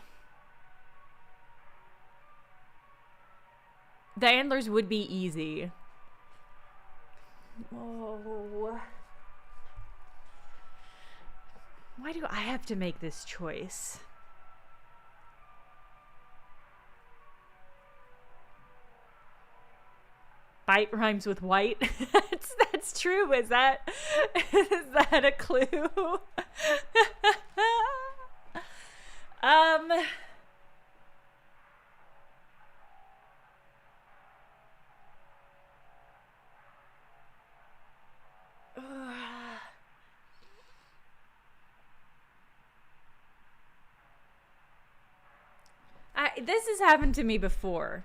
The antlers would be easy. Oh. Why do I have to make this choice? Bite rhymes with white. That's true. Is that a clue? This has happened to me before.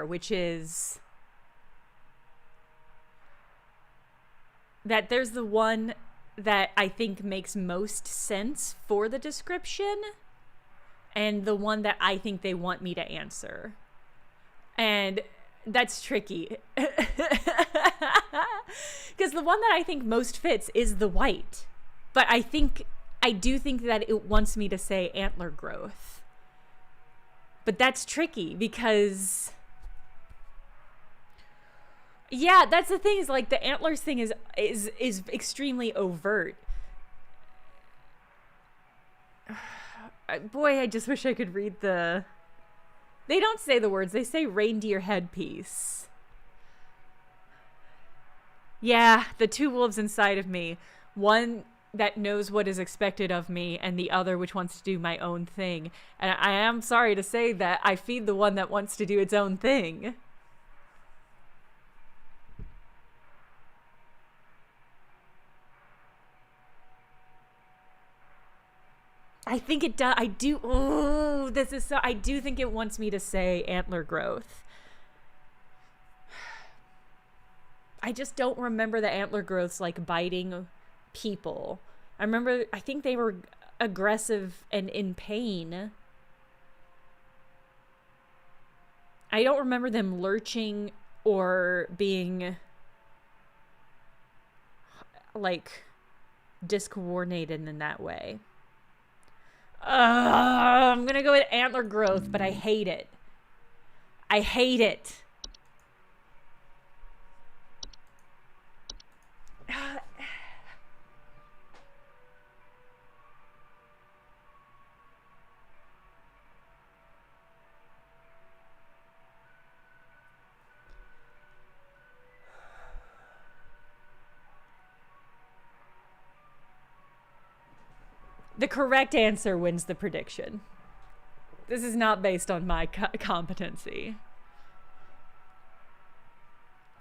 Which is that there's the one that I think makes most sense for the description and the one that I think they want me to answer. And that's tricky. Because the one that I think most fits is the white. But I do think that it wants me to say antler growth. But that's tricky because... Yeah, that's the thing, is like the antlers thing is extremely overt. Boy, I just wish I could read the... They don't say the words, they say reindeer headpiece. Yeah, the two wolves inside of me. One that knows what is expected of me, and the other which wants to do my own thing. And I am sorry to say that I feed the one that wants to do its own thing. I think it does. I do. Oh, this is so. I do think it wants me to say antler growth. I just don't remember the antler growths like biting people. I think they were aggressive and in pain. I don't remember them lurching or being like discoordinated in that way. I'm gonna go with antler growth, but I hate it. I hate it. The correct answer wins the prediction. This is not based on my competency.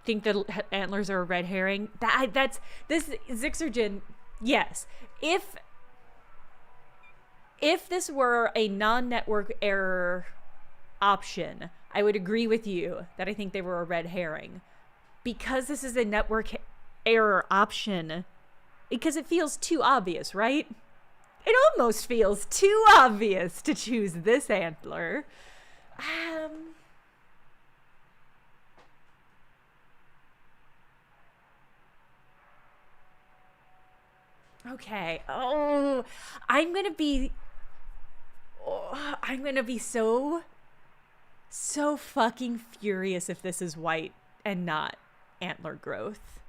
Think that antlers are a red herring? That's this Zixergen. Yes. If this were a non-network error option, I would agree with you that I think they were a red herring. Because this is a network error option, because it feels too obvious, right? It almost feels too obvious to choose this antler. Okay. I'm gonna be so fucking furious if this is white and not antler growth.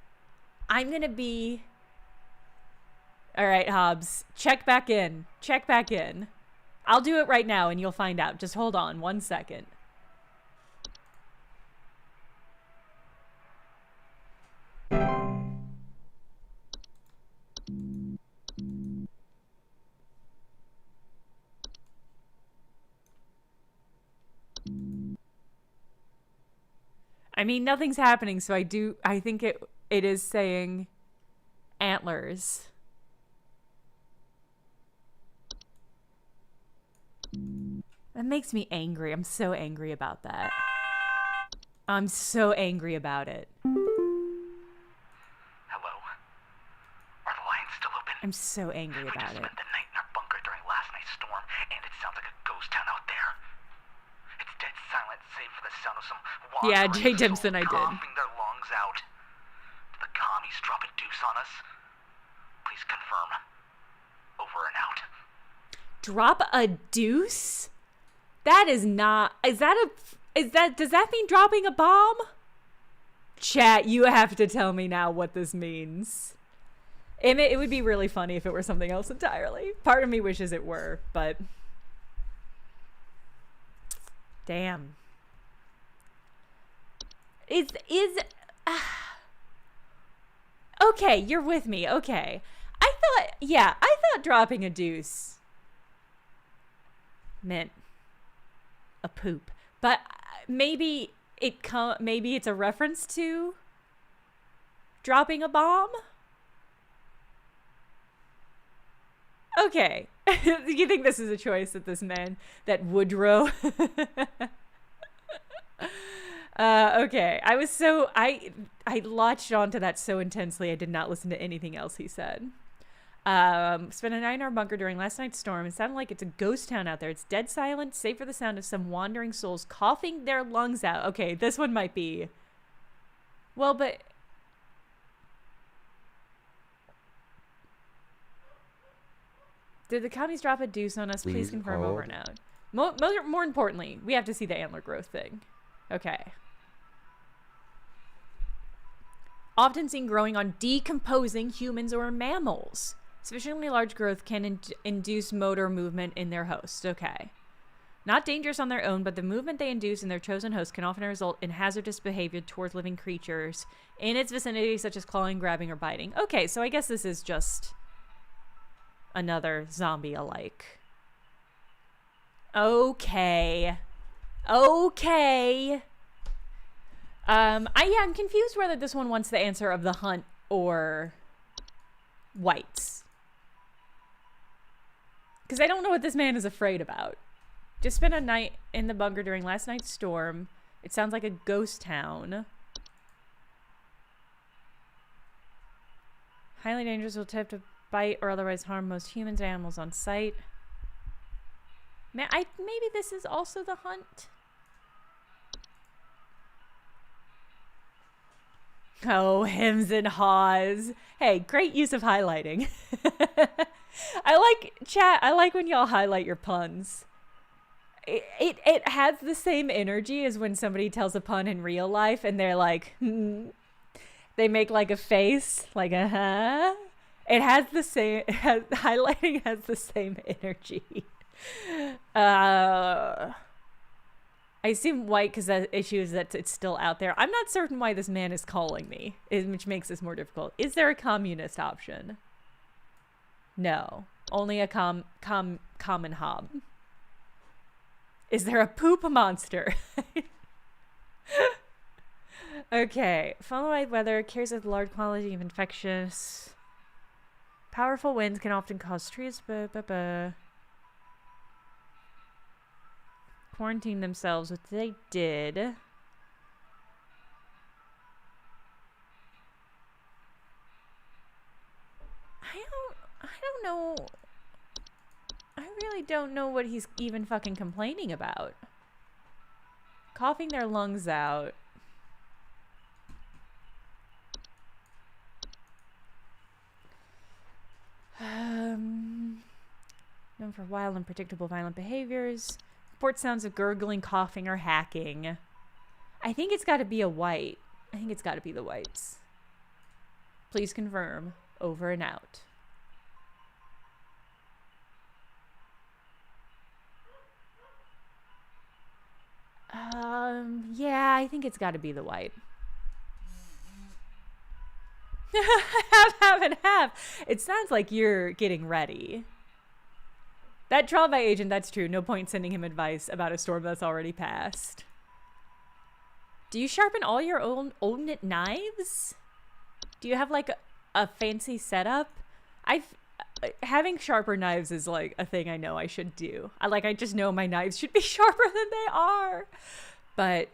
I'm gonna be... All right, Hobbs, check back in. Check back in. I'll do it right now and you'll find out. Just hold on 1 second. I mean, nothing's happening, so I think it is saying antlers. That makes me angry. I'm so angry about that. I'm so angry about it. Hello? Are the lines still open? I'm so angry We about just it. spent the night in our bunker during last night's storm, and it sounds like a ghost town out there. It's dead silent, save for the sound of some Yeah, wandering Jay Dimson, souls I did. coughing their lungs out. Did the commies drop a deuce on us? Please confirm. Over and out. Drop a deuce? That is not... does that mean dropping a bomb? Chat, you have to tell me now what this means. It would be really funny if it were something else entirely. Part of me wishes it were, but... Damn. Okay, you're with me. Okay. I thought dropping a deuce meant a poop. But maybe it's a reference to dropping a bomb? Okay. You think this is a choice that Woodrow? Okay. I latched onto that so intensely I did not listen to anything else he said. Spent a night in our bunker during last night's storm. It sounded like it's a ghost town out there. It's dead silent, save for the sound of some wandering souls coughing their lungs out. Okay, this one might be... Well, but... Did the commies drop a deuce on us? Please confirm over and out. More importantly, we have to see the antler growth thing. Okay. Often seen growing on decomposing humans or mammals. Sufficiently large growth can induce motor movement in their host. Okay. Not dangerous on their own, but the movement they induce in their chosen host can often result in hazardous behavior towards living creatures in its vicinity, such as clawing, grabbing, or biting. Okay, so I guess this is just another zombie alike. Okay. I'm confused whether this one wants the answer of the hunt or whites. Because I don't know what this man is afraid about. Just spent a night in the bunker during last night's storm. It sounds like a ghost town. Highly dangerous, will attempt to bite or otherwise harm most humans and animals on sight. Maybe this is also the hunt. Oh, hems and haws. Hey, great use of highlighting. I like when y'all highlight your puns. It has the same energy as when somebody tells a pun in real life and they're like, they make like a face, like It has the same, highlighting has the same energy. I assume white because the issue is that it's still out there. I'm not certain why this man is calling me, which makes this more difficult. Is there a communist option? No. Only a common hob. Is there a poop monster? Okay. Followed by weather, carries a large quantity of infectious. Powerful winds can often cause trees. Quarantine themselves, which they did. I don't know. I really don't know what he's even fucking complaining about. Coughing their lungs out. Known for wild, unpredictable, violent behaviors. Report sounds of gurgling, coughing, or hacking. I think it's got to be a white. I think it's got to be the whites. Please confirm. Over and out. Yeah, I think it's got to be the white. Have and have. It sounds like you're getting ready. That trial by agent, that's true. No point sending him advice about a storm that's already passed. Do you sharpen all your own knives? Do you have like a fancy setup? Having sharper knives is like a thing I know I should do. I just know my knives should be sharper than they are. But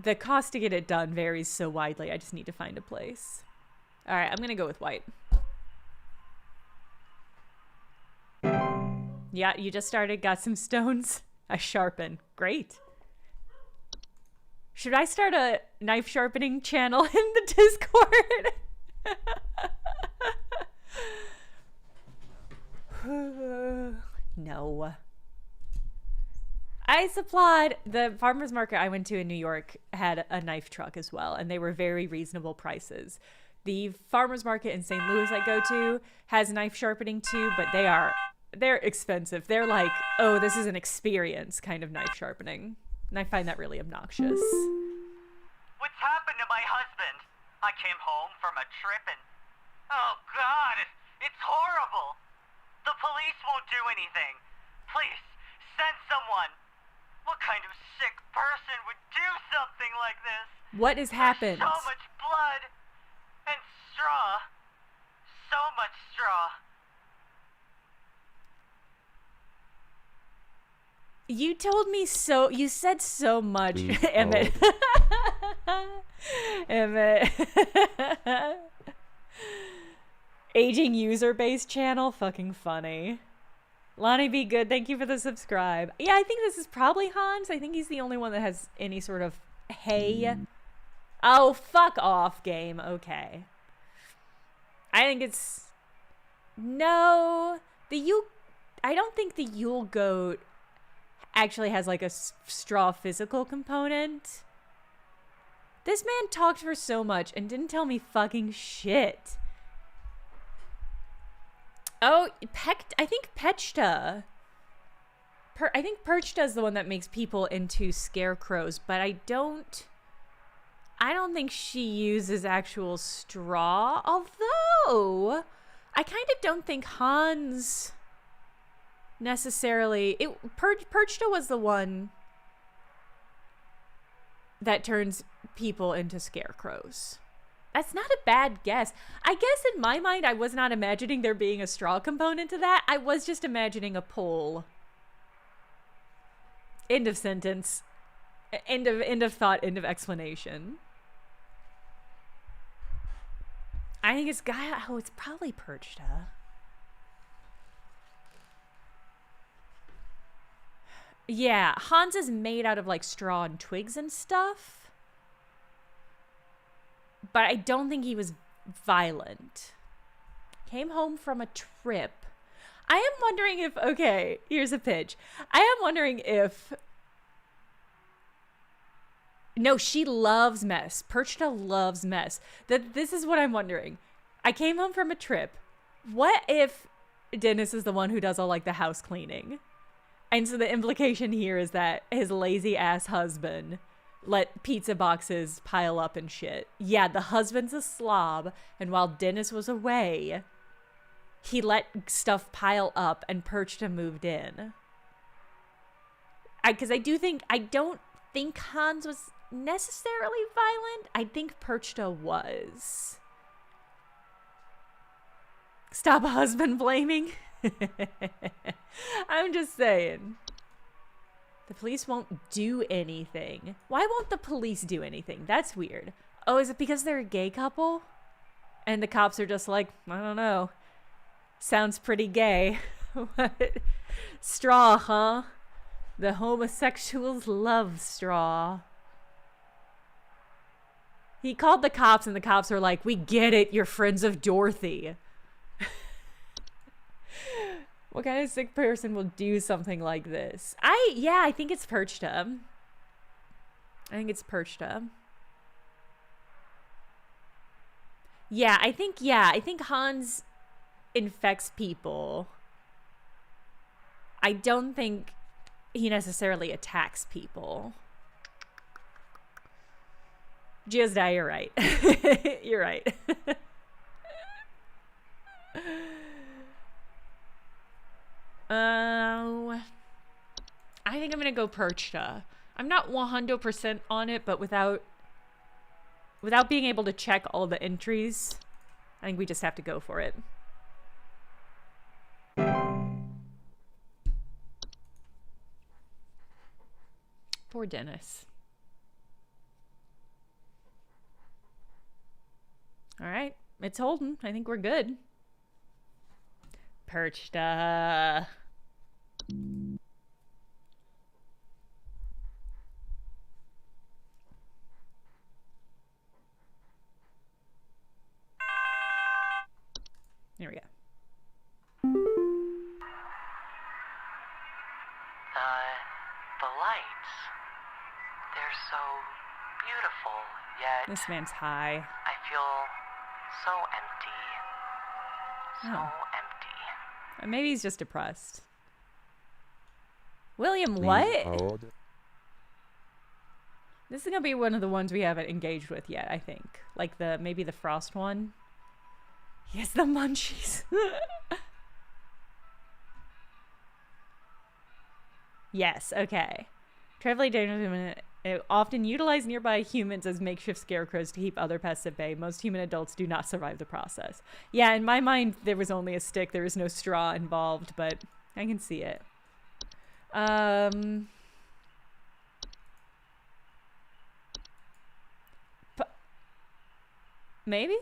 the cost to get it done varies so widely. I just need to find a place. All right, I'm going to go with white. Yeah, you just started, got some stones. I sharpen. Great. Should I start a knife sharpening channel in the Discord? No. I supplied the farmer's market I went to in New York had a knife truck as well, and they were very reasonable prices. The farmer's market in St. Louis I go to has knife sharpening too, but they're expensive. They're like, oh, this is an experience kind of knife sharpening. And I find that really obnoxious. What's happened to my husband? I came home from a trip and... Oh, God, it's horrible. The police won't do anything. Please, send someone. What kind of sick person would do something like this? What has happened? There's so much blood and straw. So much straw. You told me so. You said so much, Emmett. Emmett. Aging user base channel, fucking funny. Lonnie Be Good, thank you for the subscribe. Yeah, I think this is probably Hans. I think he's the only one that has any sort of hey. Oh, fuck off, game. Okay. I think it's no. I don't think the Yule Goat actually has like a straw physical component. This man talked for so much and didn't tell me fucking shit. Oh, I think Pechta. I think Perchta is the one that makes people into scarecrows, but I don't think she uses actual straw, although I kind of don't think Hans necessarily... Perchta was the one that turns people into scarecrows. That's not a bad guess. I guess in my mind, I was not imagining there being a straw component to that. I was just imagining a pole. End of sentence. End of thought, end of explanation. I think it's Gaia. Oh, it's probably Perchta. Yeah, Hans is made out of like straw and twigs and stuff. But I don't think he was violent. Came home from a trip. I am wondering if... Okay, here's a pitch. I am wondering if... No, she loves mess. Perchta loves mess. This is what I'm wondering. I came home from a trip. What if Dennis is the one who does all like the house cleaning? And so the implication here is that his lazy ass husband let pizza boxes pile up and shit. Yeah, the husband's a slob, and while Dennis was away, he let stuff pile up and Perchta moved in. Because I don't think Hans was necessarily violent. I think Perchta was. Stop husband blaming. I'm just saying. The police won't do anything. Why won't the police do anything? That's weird. Oh, is it because they're a gay couple? And the cops are just like, I don't know. Sounds pretty gay. What? Straw, huh? The homosexuals love straw. He called the cops and the cops were like, we get it, you're friends of Dorothy. What kind of sick person will do something like this? I think it's Perchta. I think it's Perchta. Yeah, I think Hans infects people. I don't think he necessarily attacks people. Giozda, you're right. You're right. I think I'm gonna go Perchta. I'm not 100% on it, but without without being able to check all the entries, I think we just have to go for it. Poor Dennis. All right, it's holding. I think we're good. Perchta. There we go. The lights. They're so beautiful, yet This man's high. I feel so empty. So empty. Maybe he's just depressed. William, what? Hold. This is gonna be one of the ones we haven't engaged with yet, I think. Like maybe the frost one. Yes, the munchies. Yes, okay. Traveling dangerous often utilize nearby humans as makeshift scarecrows to keep other pests at bay. Most human adults do not survive the process. Yeah, in my mind, there was only a stick. There was no straw involved, but I can see it. Maybe?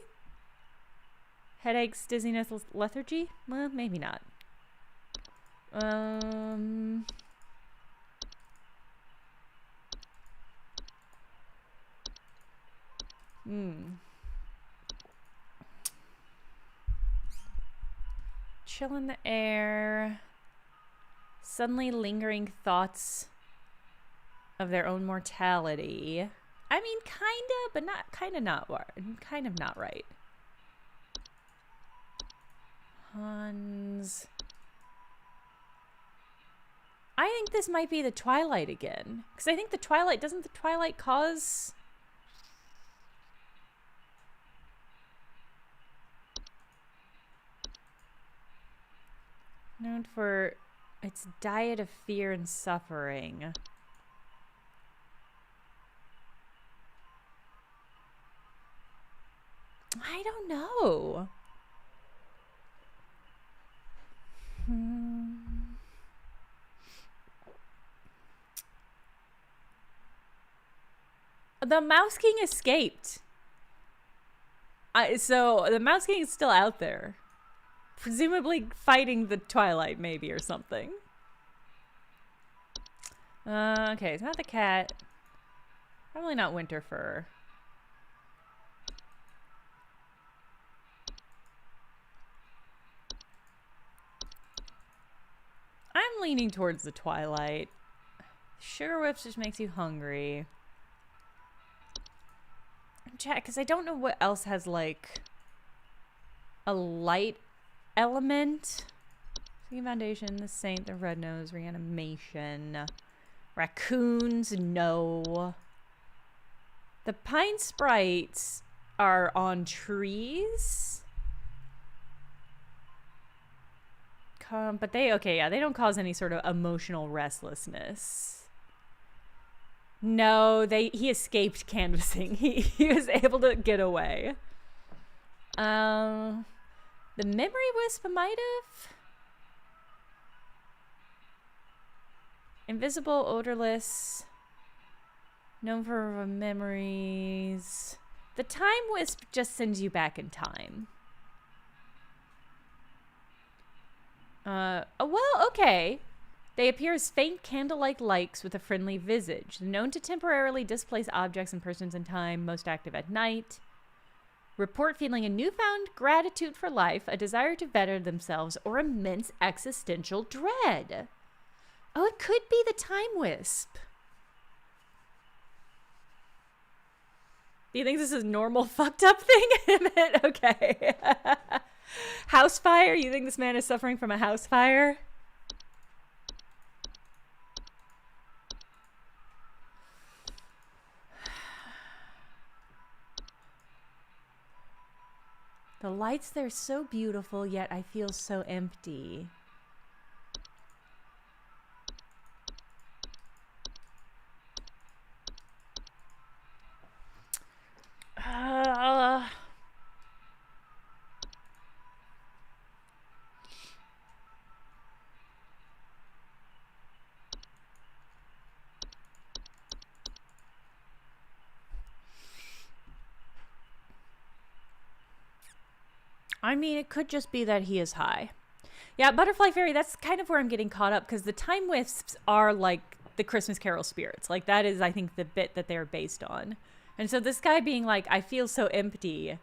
Headaches, dizziness, lethargy? Well, maybe not. Chill in the air. Suddenly lingering thoughts of their own mortality. I mean, kinda, but not kind of not right. Hans. I think this might be the Twilight again. Because I think doesn't the Twilight cause... Known for its diet of fear and suffering. I don't know. The Mouse King escaped. So the Mouse King is still out there. Presumably fighting the Twilight, maybe, or something. Okay, it's not the cat. Probably not Winter Fur. I'm leaning towards the Twilight. Sugar Whips just makes you hungry. Chat, because I don't know what else has, like, a light element. Singing Foundation, the Saint, the Red Nose, Reanimation. Raccoons, no. The Pine Sprites are on trees. But they don't cause any sort of emotional restlessness. No, he escaped canvassing. He was able to get away. The Memory Wisp might have. Invisible, odorless. Known for memories. The Time Wisp just sends you back in time. Well, okay. They appear as faint candle-like lights with a friendly visage. Known to temporarily displace objects and persons in time, most active at night. Report feeling a newfound gratitude for life, a desire to better themselves, or immense existential dread. Oh, it could be the Time Wisp. Do you think this is a normal fucked up thing? Okay. House fire? You think this man is suffering from a house fire? The lights, they're so beautiful, yet I feel so empty. I mean, it could just be that he is high. Yeah, Butterfly Fairy, that's kind of where I'm getting caught up, because the Time Wisps are like the Christmas Carol spirits. Like, that is, I think, the bit that they're based on. And so this guy being like, I feel so empty,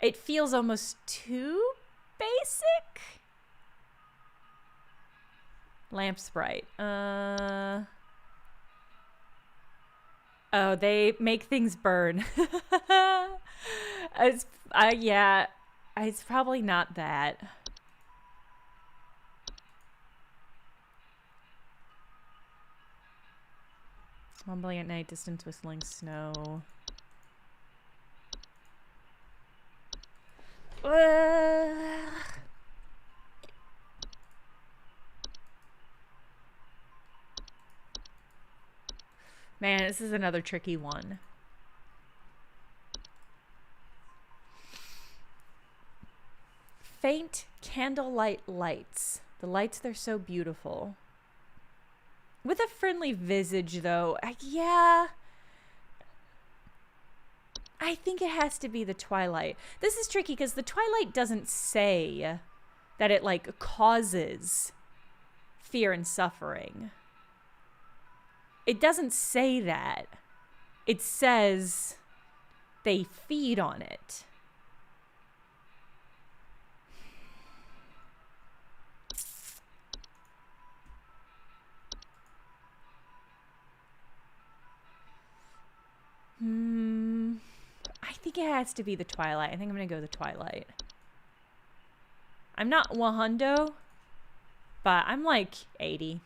it feels almost too basic. Lamp Sprite. Oh, they make things burn. Yeah, it's probably not that. Mumbling at night, distance whistling snow. Man, this is another tricky one. Faint candlelight lights. The lights, they're so beautiful. With a friendly visage, though. Yeah. I think it has to be the Twilight. This is tricky because the Twilight doesn't say that it, like, causes fear and suffering. It doesn't say that. It says they feed on it. I think it has to be the Twilight. I think I'm going to go the Twilight. I'm not 100, but I'm like 80.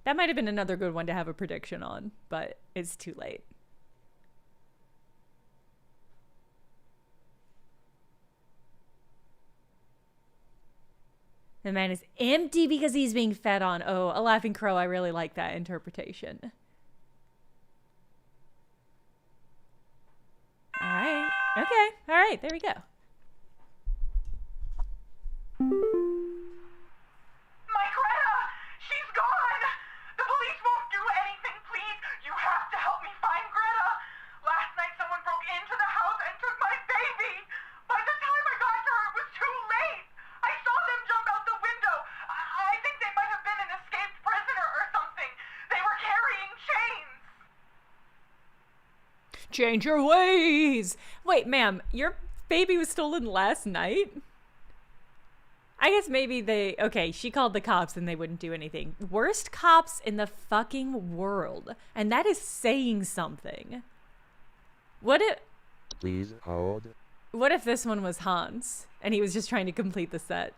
That might have been another good one to have a prediction on, but it's too late. The man is empty because he's being fed on. Oh, a laughing crow. I really like that interpretation. All right. Okay. All right. There we go. My Greta! She's gone! The police won't do anything, please! You have to help me find Greta! Last night someone broke into the house and took my baby! By the time I got to her, it was too late! I saw them jump out the window! I think they might have been an escaped prisoner or something! They were carrying chains! Change your ways! Wait, ma'am, your baby was stolen last night? I guess maybe they... Okay, she called the cops and they wouldn't do anything. Worst cops in the fucking world. And that is saying something. What if... Please hold. What if this one was Hans? And he was just trying to complete the set.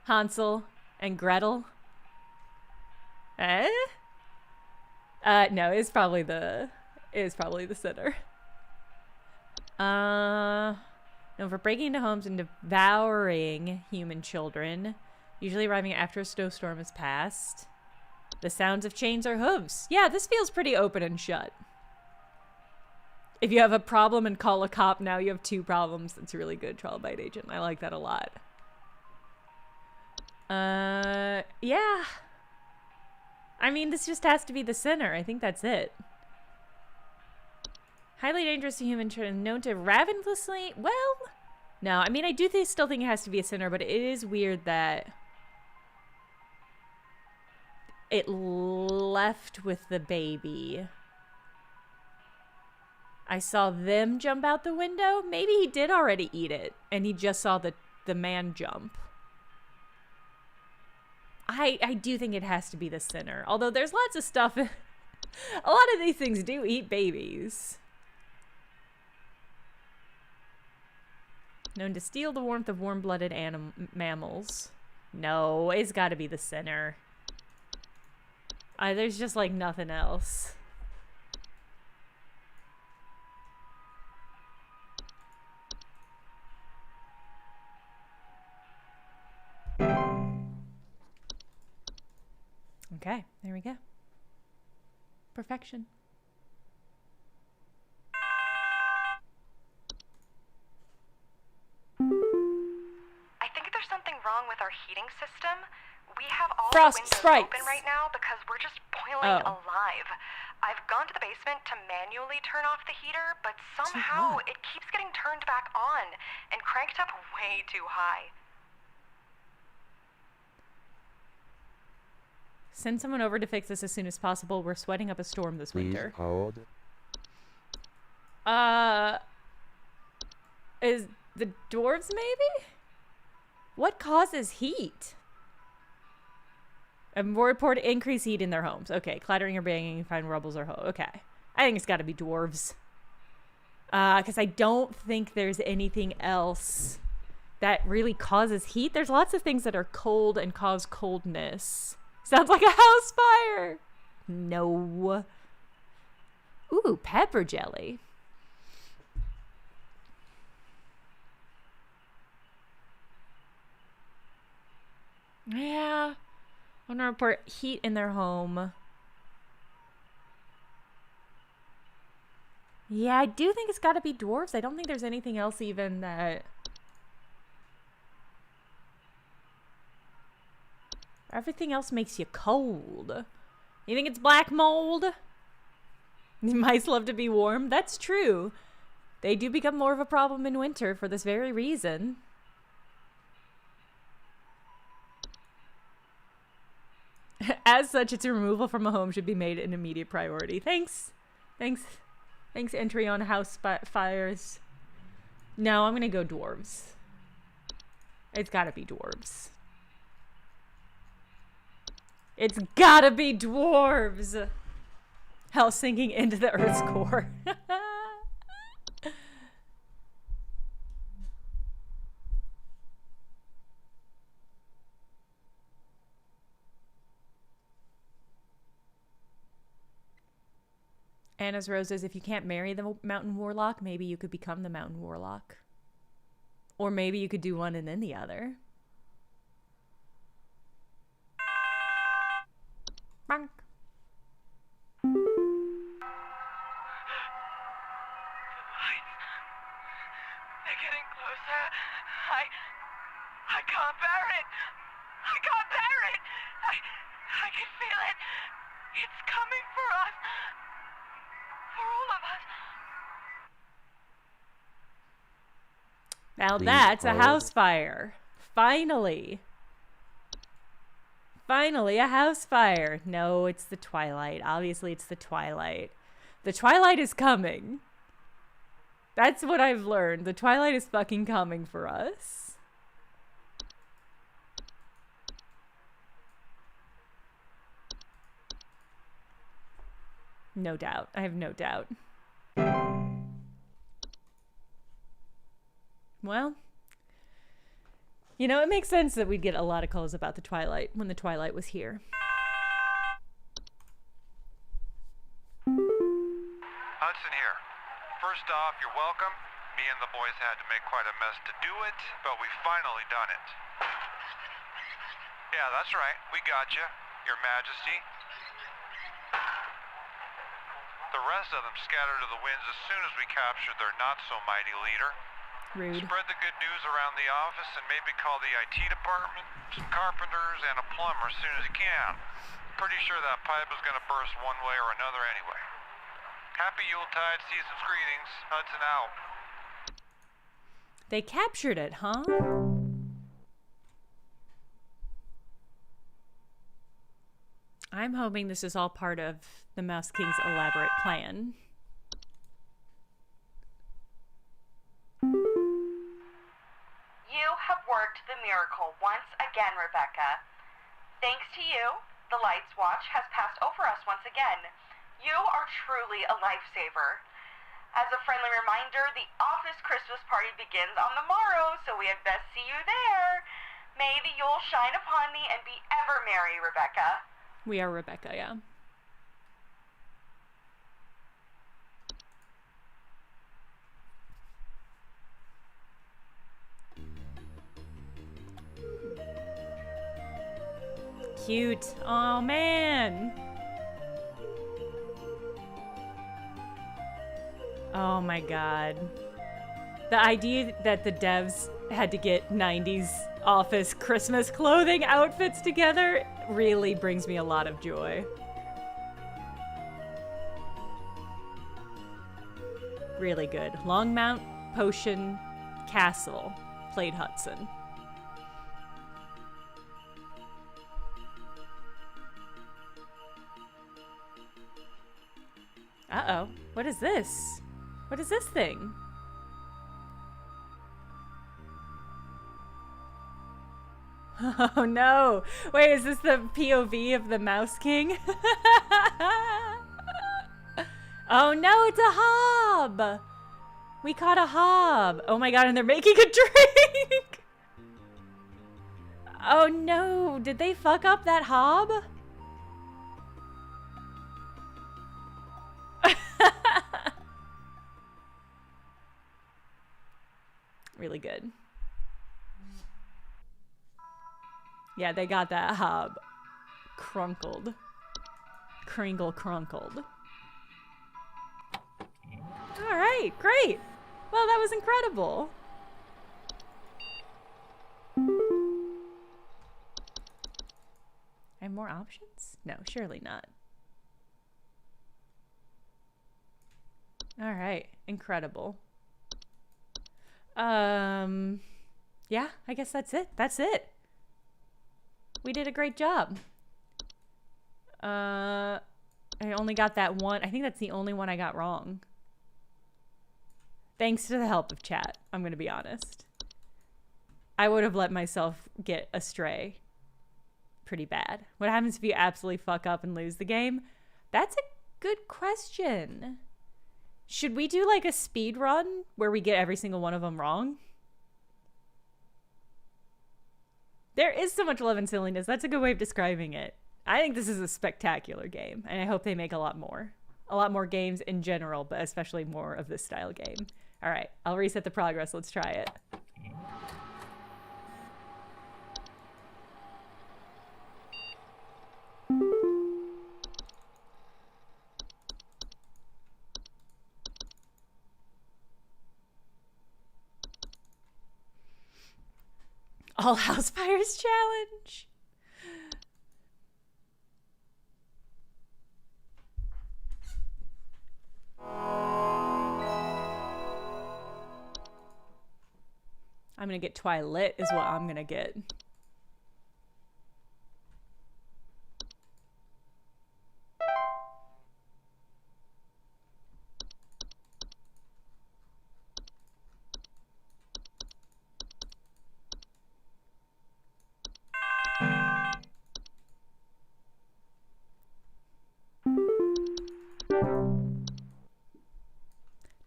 Hansel and Gretel? Eh? No, it's probably the... It's probably the sinner. No, for breaking into homes and devouring human children, usually arriving after a snowstorm has passed. The sounds of chains or hooves. Yeah, this feels pretty open and shut. If you have a problem and call a cop, now you have 2 problems. That's really good, Trial Bite Agent. I like that a lot. Yeah. I mean, this just has to be the sinner. I think that's it. Highly dangerous to human children, known to ravenously... Well, no. I mean, I do still think it has to be a sinner, but it is weird that it left with the baby. I saw them jump out the window. Maybe he did already eat it, and he just saw the man jump. I do think it has to be the sinner. Although there's lots of stuff... A lot of these things do eat babies. Known to steal the warmth of warm-blooded mammals. No, it's got to be the sinner. There's just, like, nothing else. Okay, there we go. Perfection. I think there's something wrong with our heating system. We have all Frost the windows sprites. open right now because we're just boiling Oh. alive. I've gone to the basement to manually turn off the heater, but somehow it keeps getting turned back on and cranked up way too high. Send someone over to fix this as soon as possible. We're sweating up a storm this winter. Please hold. Is the dwarves maybe? What causes heat? A report increased heat in their homes. Okay, clattering or banging, find rubbles or okay. I think it's got to be dwarves. Because I don't think there's anything else that really causes heat. There's lots of things that are cold and cause coldness. Sounds like a house fire. No. Ooh, pepper jelly. Yeah. I want to report heat in their home. Yeah, I do think it's got to be dwarves. I don't think there's anything else even that... Everything else makes you cold. You think it's black mold? Mice love to be warm. That's true. They do become more of a problem in winter for this very reason. As such, its removal from a home should be made an immediate priority. Thanks. Entry on house fires. No, I'm gonna go dwarves. It's gotta be dwarves. It's gotta be dwarves! Hell sinking into the Earth's core. Anna's Rose says, if you can't marry the mountain warlock, maybe you could become the mountain warlock. Or maybe you could do one and then the other. Bonk. They're getting closer. I can't bear it. I can't bear it. I can feel it. It's coming for us. For all of us. Now Please that's a hold. house fire. Finally. Finally, a house fire. No, it's the twilight. Obviously, it's the twilight. The twilight is coming. That's what I've learned. The twilight is fucking coming for us. No doubt. I have no doubt. Well, you know, it makes sense that we'd get a lot of calls about the twilight when the twilight was here. Hudson here. First off, you're welcome. Me and the boys had to make quite a mess to do it, but we finally done it. Yeah, that's right. We got you, Your Majesty. The rest of them scattered to the winds as soon as we captured their not-so-mighty leader. Rude. Spread the good news around the office and maybe call the IT department, some carpenters, and a plumber as soon as you can. Pretty sure that pipe is going to burst one way or another anyway. Happy Yuletide, season's greetings. Hudson out. They captured it, huh? I'm hoping this is all part of the Mouse King's elaborate plan. You have worked the miracle once again, Rebecca. Thanks to you, the Lights Watch has passed over us once again. You are truly a lifesaver. As a friendly reminder, the office Christmas party begins on the morrow, so we had best see you there. May the Yule shine upon thee and be ever merry, Rebecca. We are Rebecca, yeah. Cute. Oh, man. Oh, my God. The idea that the devs had to get 90s office Christmas clothing outfits together really brings me a lot of joy. Really good. Longmount, Potion, Castle. Played Hudson. Uh-oh. What is this? What is this thing? Oh no! Wait, is this the POV of the Mouse King? Oh no, it's a hob! We caught a hob! Oh my god, and they're making a drink! Oh no, did they fuck up that hob? Really good. Yeah, they got that hob crunkled. Kringle crunkled. Alright, great. Well, that was incredible. I have more options? No, surely not. Alright, incredible. Yeah, I guess that's it. That's it. We did a great job. I only got that one. I think that's the only one I got wrong. Thanks to the help of chat, I'm going to be honest. I would have let myself get astray pretty bad. What happens if you absolutely fuck up and lose the game? That's a good question. Should we do like a speed run where we get every single one of them wrong? There is so much love and silliness. That's a good way of describing it. I think this is a spectacular game, and I hope they make a lot more. A lot more games in general, but especially more of this style game. All right, I'll reset the progress. Let's try it. All house fires challenge. I'm gonna get Twilight is what I'm gonna get.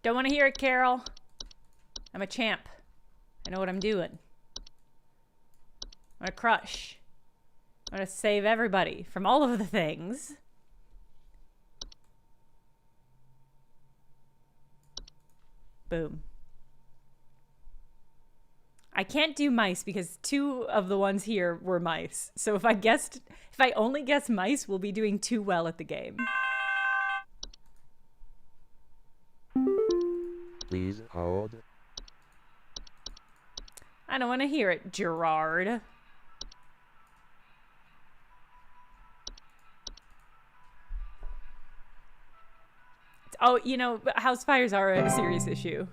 Don't want to hear it, Carol. I'm a champ. I know what I'm doing. I'm gonna crush. I'm gonna save everybody from all of the things. Boom. I can't do mice because 2 of the ones here were mice. So if I only guess mice, we'll be doing too well at the game. Please hold. I don't want to hear it, Gerard. Oh, you know, house fires are a serious issue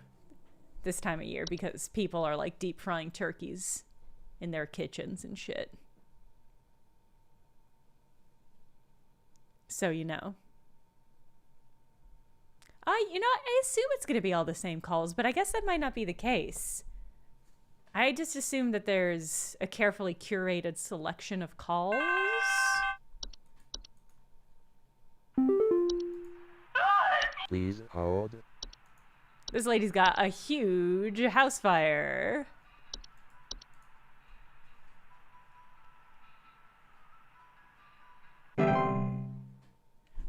this time of year because people are like deep frying turkeys in their kitchens and shit. So, you know. I assume it's going to be all the same calls, but I guess that might not be the case. I just assume that there's a carefully curated selection of calls. Please hold. This lady's got a huge house fire.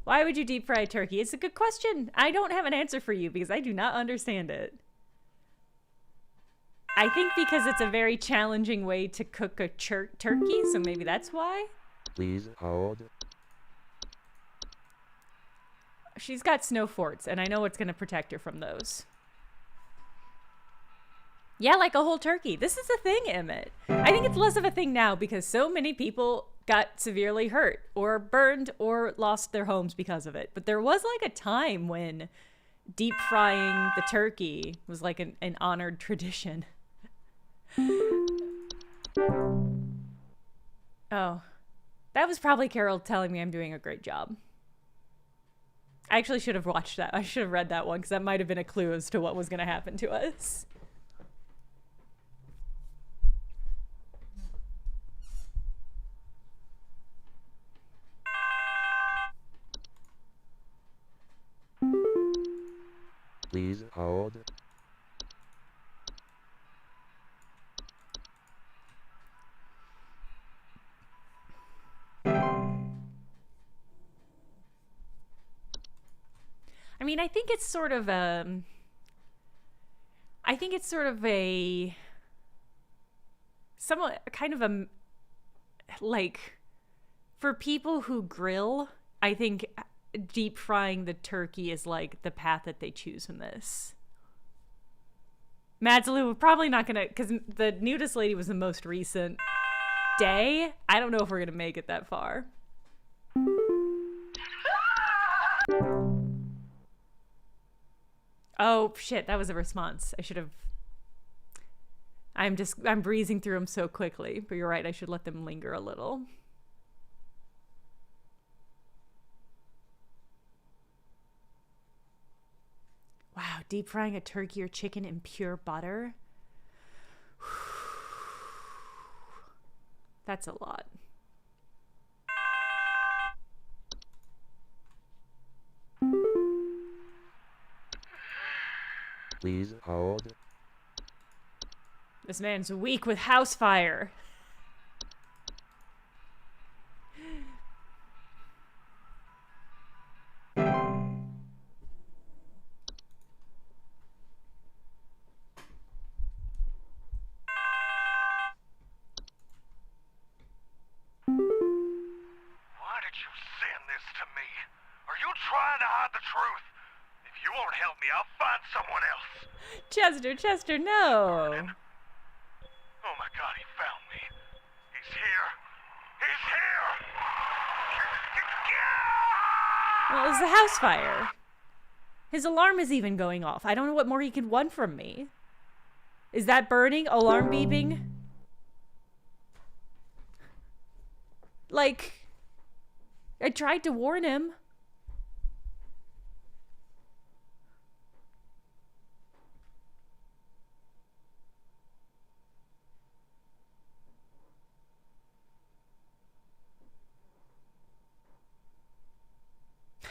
Why would you deep fry a turkey? It's a good question. I don't have an answer for you because I do not understand it. I think because it's a very challenging way to cook a turkey, so maybe that's why. Please hold. She's got snow forts, and I know what's going to protect her from those. Yeah, like a whole turkey. This is a thing, Emmett. I think it's less of a thing now because so many people got severely hurt or burned or lost their homes because of it. But there was like a time when deep frying the turkey was like an honored tradition. Oh, that was probably Carol telling me I'm doing a great job. I actually should have watched that. I should have read that one because that might have been a clue as to what was going to happen to us. Please hold. I mean, I think it's sort of somewhat kind of a, like, for people who grill, I think deep frying the turkey is like the path that they choose in this. Madsaloo, we're probably not gonna, because the nudist lady was the most recent day. I don't know if we're gonna make it that far. Oh, shit, that was a response. I should have... I'm breezing through them so quickly, but you're right, I should let them linger a little. Wow, deep frying a turkey or chicken in pure butter? That's a lot. Please hold. This man's weak with house fire. Why did you send this to me? Are you trying to hide the truth? If you won't help me, I'll find someone else. Chester, no. Oh my God, he found me. He's here. He's here! Well, it was the house fire. His alarm is even going off. I don't know what more he could want from me. Is that burning? Alarm beeping? Like, I tried to warn him.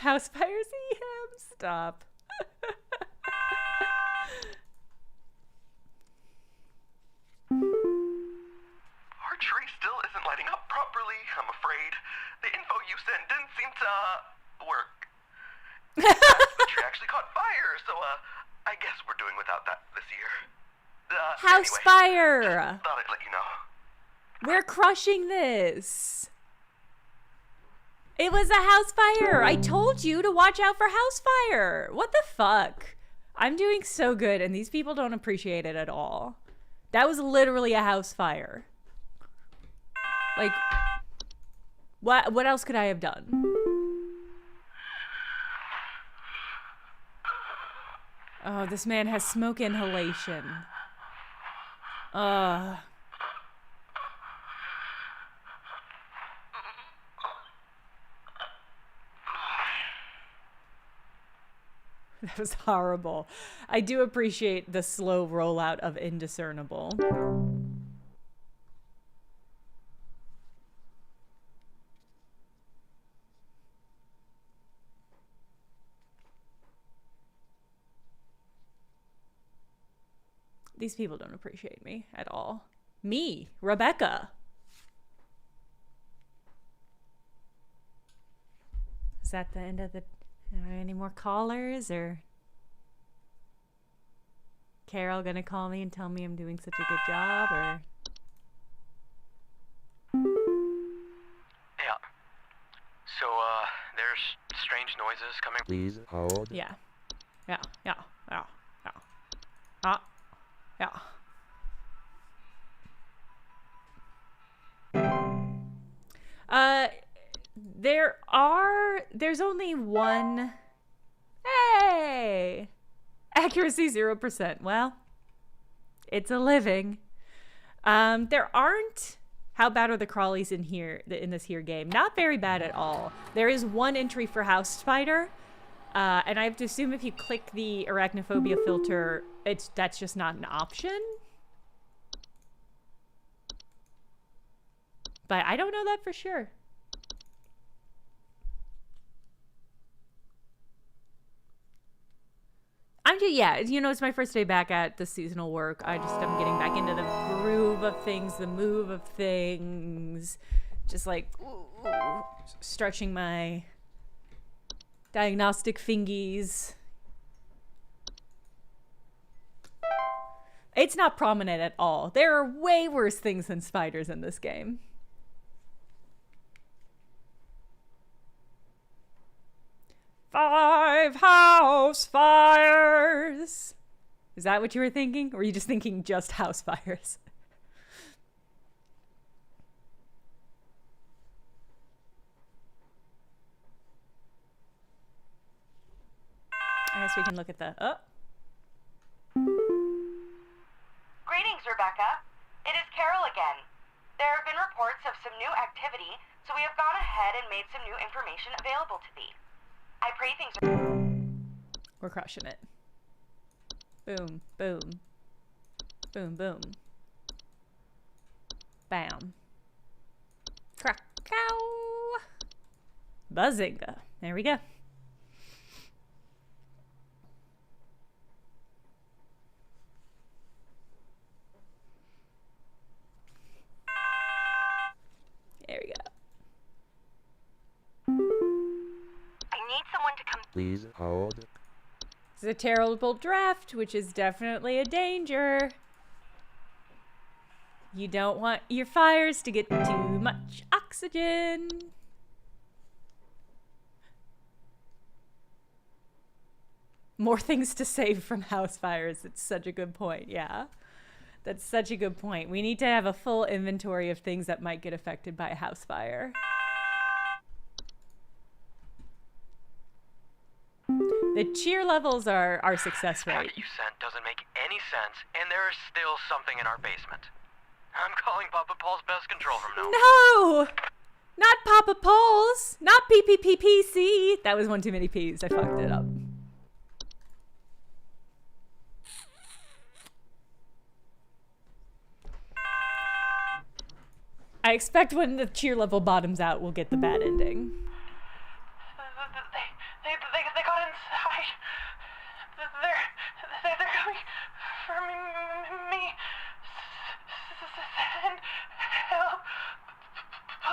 House fire, see him? Stop. Our tree still isn't lighting up properly, I'm afraid. The info you sent didn't seem to, work. The tree actually caught fire, so, I guess we're doing without that this year. House Anyway, fire! thought I'd let you know. We're crushing this. It was a house fire. I told you to watch out for house fire. What the fuck? I'm doing so good, and these people don't appreciate it at all. That was literally a house fire. Like, what else could I have done? Oh, this man has smoke inhalation. That was horrible. I do appreciate the slow rollout of indiscernible. These people don't appreciate me at all. Me, Rebecca. Is that the end of the... Are there any more callers, or... Carol gonna call me and tell me I'm doing such a good job, or... Yeah. So, there's strange noises coming. Please hold. Yeah. Yeah. There's only one. Hey! Accuracy 0%. Well, it's a living. There aren't... How bad are the crawlies in here, in this here game? Not very bad at all. There is one entry for house spider. And I have to assume if you click the arachnophobia filter, that's just not an option. But I don't know that for sure. Yeah, you know, it's my first day back at the seasonal work. I'm getting back into the groove of things, the move of things. Just like stretching my diagnostic fingies. It's not prominent at all. There are way worse things than spiders in this game. Five house fires. Is that what you were thinking? Or were you just thinking just house fires? I guess we can look at the... Oh. Greetings, Rebecca. It is Carol again. There have been reports of some new activity, so we have gone ahead and made some new information available to thee. I pray things are... We're crushing it. Boom, boom. Boom, boom. Bam. Crack-cow. Buzzinga. There we go. There we go. I need someone to come... Please hold. It's a terrible draft, which is definitely a danger. You don't want your fires to get too much oxygen. More things to save from house fires. It's such a good point, yeah. That's such a good point. We need to have a full inventory of things that might get affected by a house fire. The cheer levels are our success rate. Packet you sent doesn't make any sense, and there is still something in our basement. I'm calling Papa Paul's pest control from now on. No! Not Papa Paul's! Not PPPPC! That was one too many P's. I fucked it up. I expect when the cheer level bottoms out, we'll get the bad ending. They got inside. They're coming for me. Send help,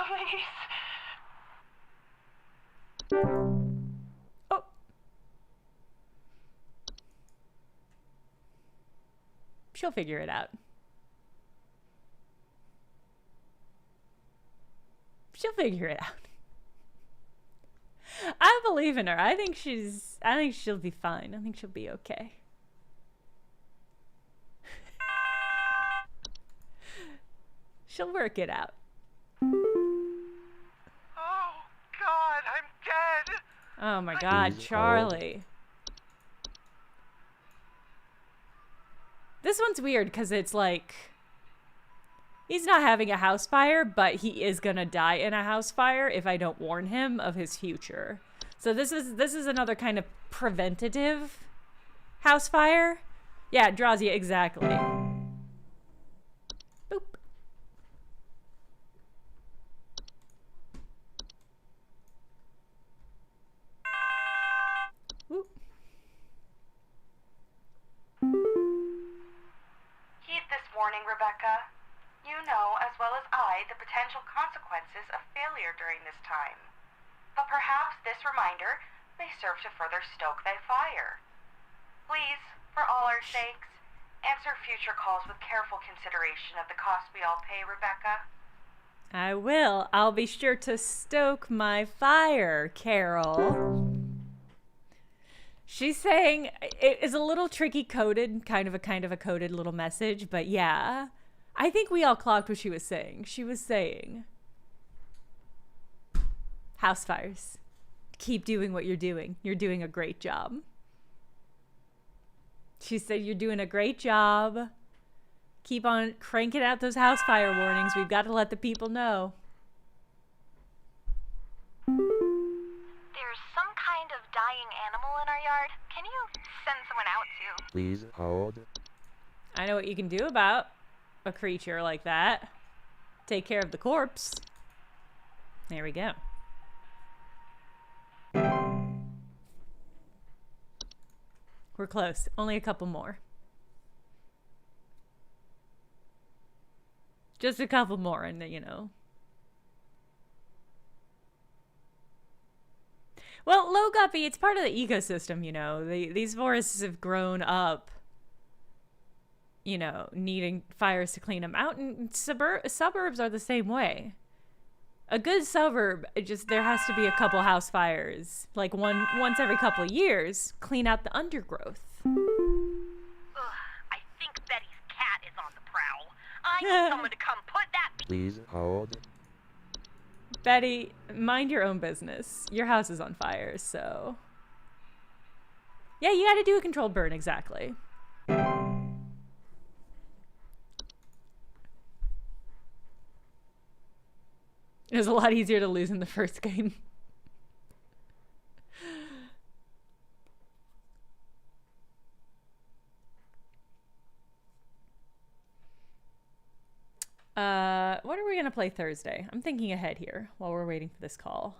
please. Oh. She'll figure it out. She'll figure it out. I believe in her. I think she'll be fine. I think she'll be okay. She'll work it out. Oh, God, I'm dead. Oh my God, Please Charlie. This one's weird because it's like he's not having a house fire, but he is gonna die in a house fire if I don't warn him of his future. So this is another kind of preventative house fire. Yeah, it draws you exactly. Boop. Whoop. Heed this warning, Rebecca. You know, as well as I, the potential consequences of failure during this time. But perhaps this reminder may serve to further stoke thy fire. Please, for all our sakes, answer future calls with careful consideration of the cost we all pay, Rebecca. I will. I'll be sure to stoke my fire, Carol. She's saying it is a little tricky coded, kind of a coded little message, but yeah. I think we all clocked what she was saying. She was saying, house fires. Keep doing what you're doing. You're doing a great job. She said you're doing a great job. Keep on cranking out those house fire warnings. We've got to let the people know. There's some kind of dying animal in our yard. Can you send someone out to? Please hold. I know what you can do about a creature like that. Take care of the corpse. There we go. We're close. Only a couple more. Just a couple more, and you know. Well, low guppy, it's part of the ecosystem, you know. These forests have grown up, you know, needing fires to clean them out, and suburbs are the same way. A good suburb, there has to be a couple house fires, like once every couple of years, clean out the undergrowth. Ugh, I think Betty's cat is on the prowl. I need someone to come put that. Please hold. Betty, mind your own business. Your house is on fire, so... Yeah, you gotta do a controlled burn, exactly. It was a lot easier to lose in the first game. What are we gonna play Thursday? I'm thinking ahead here while we're waiting for this call.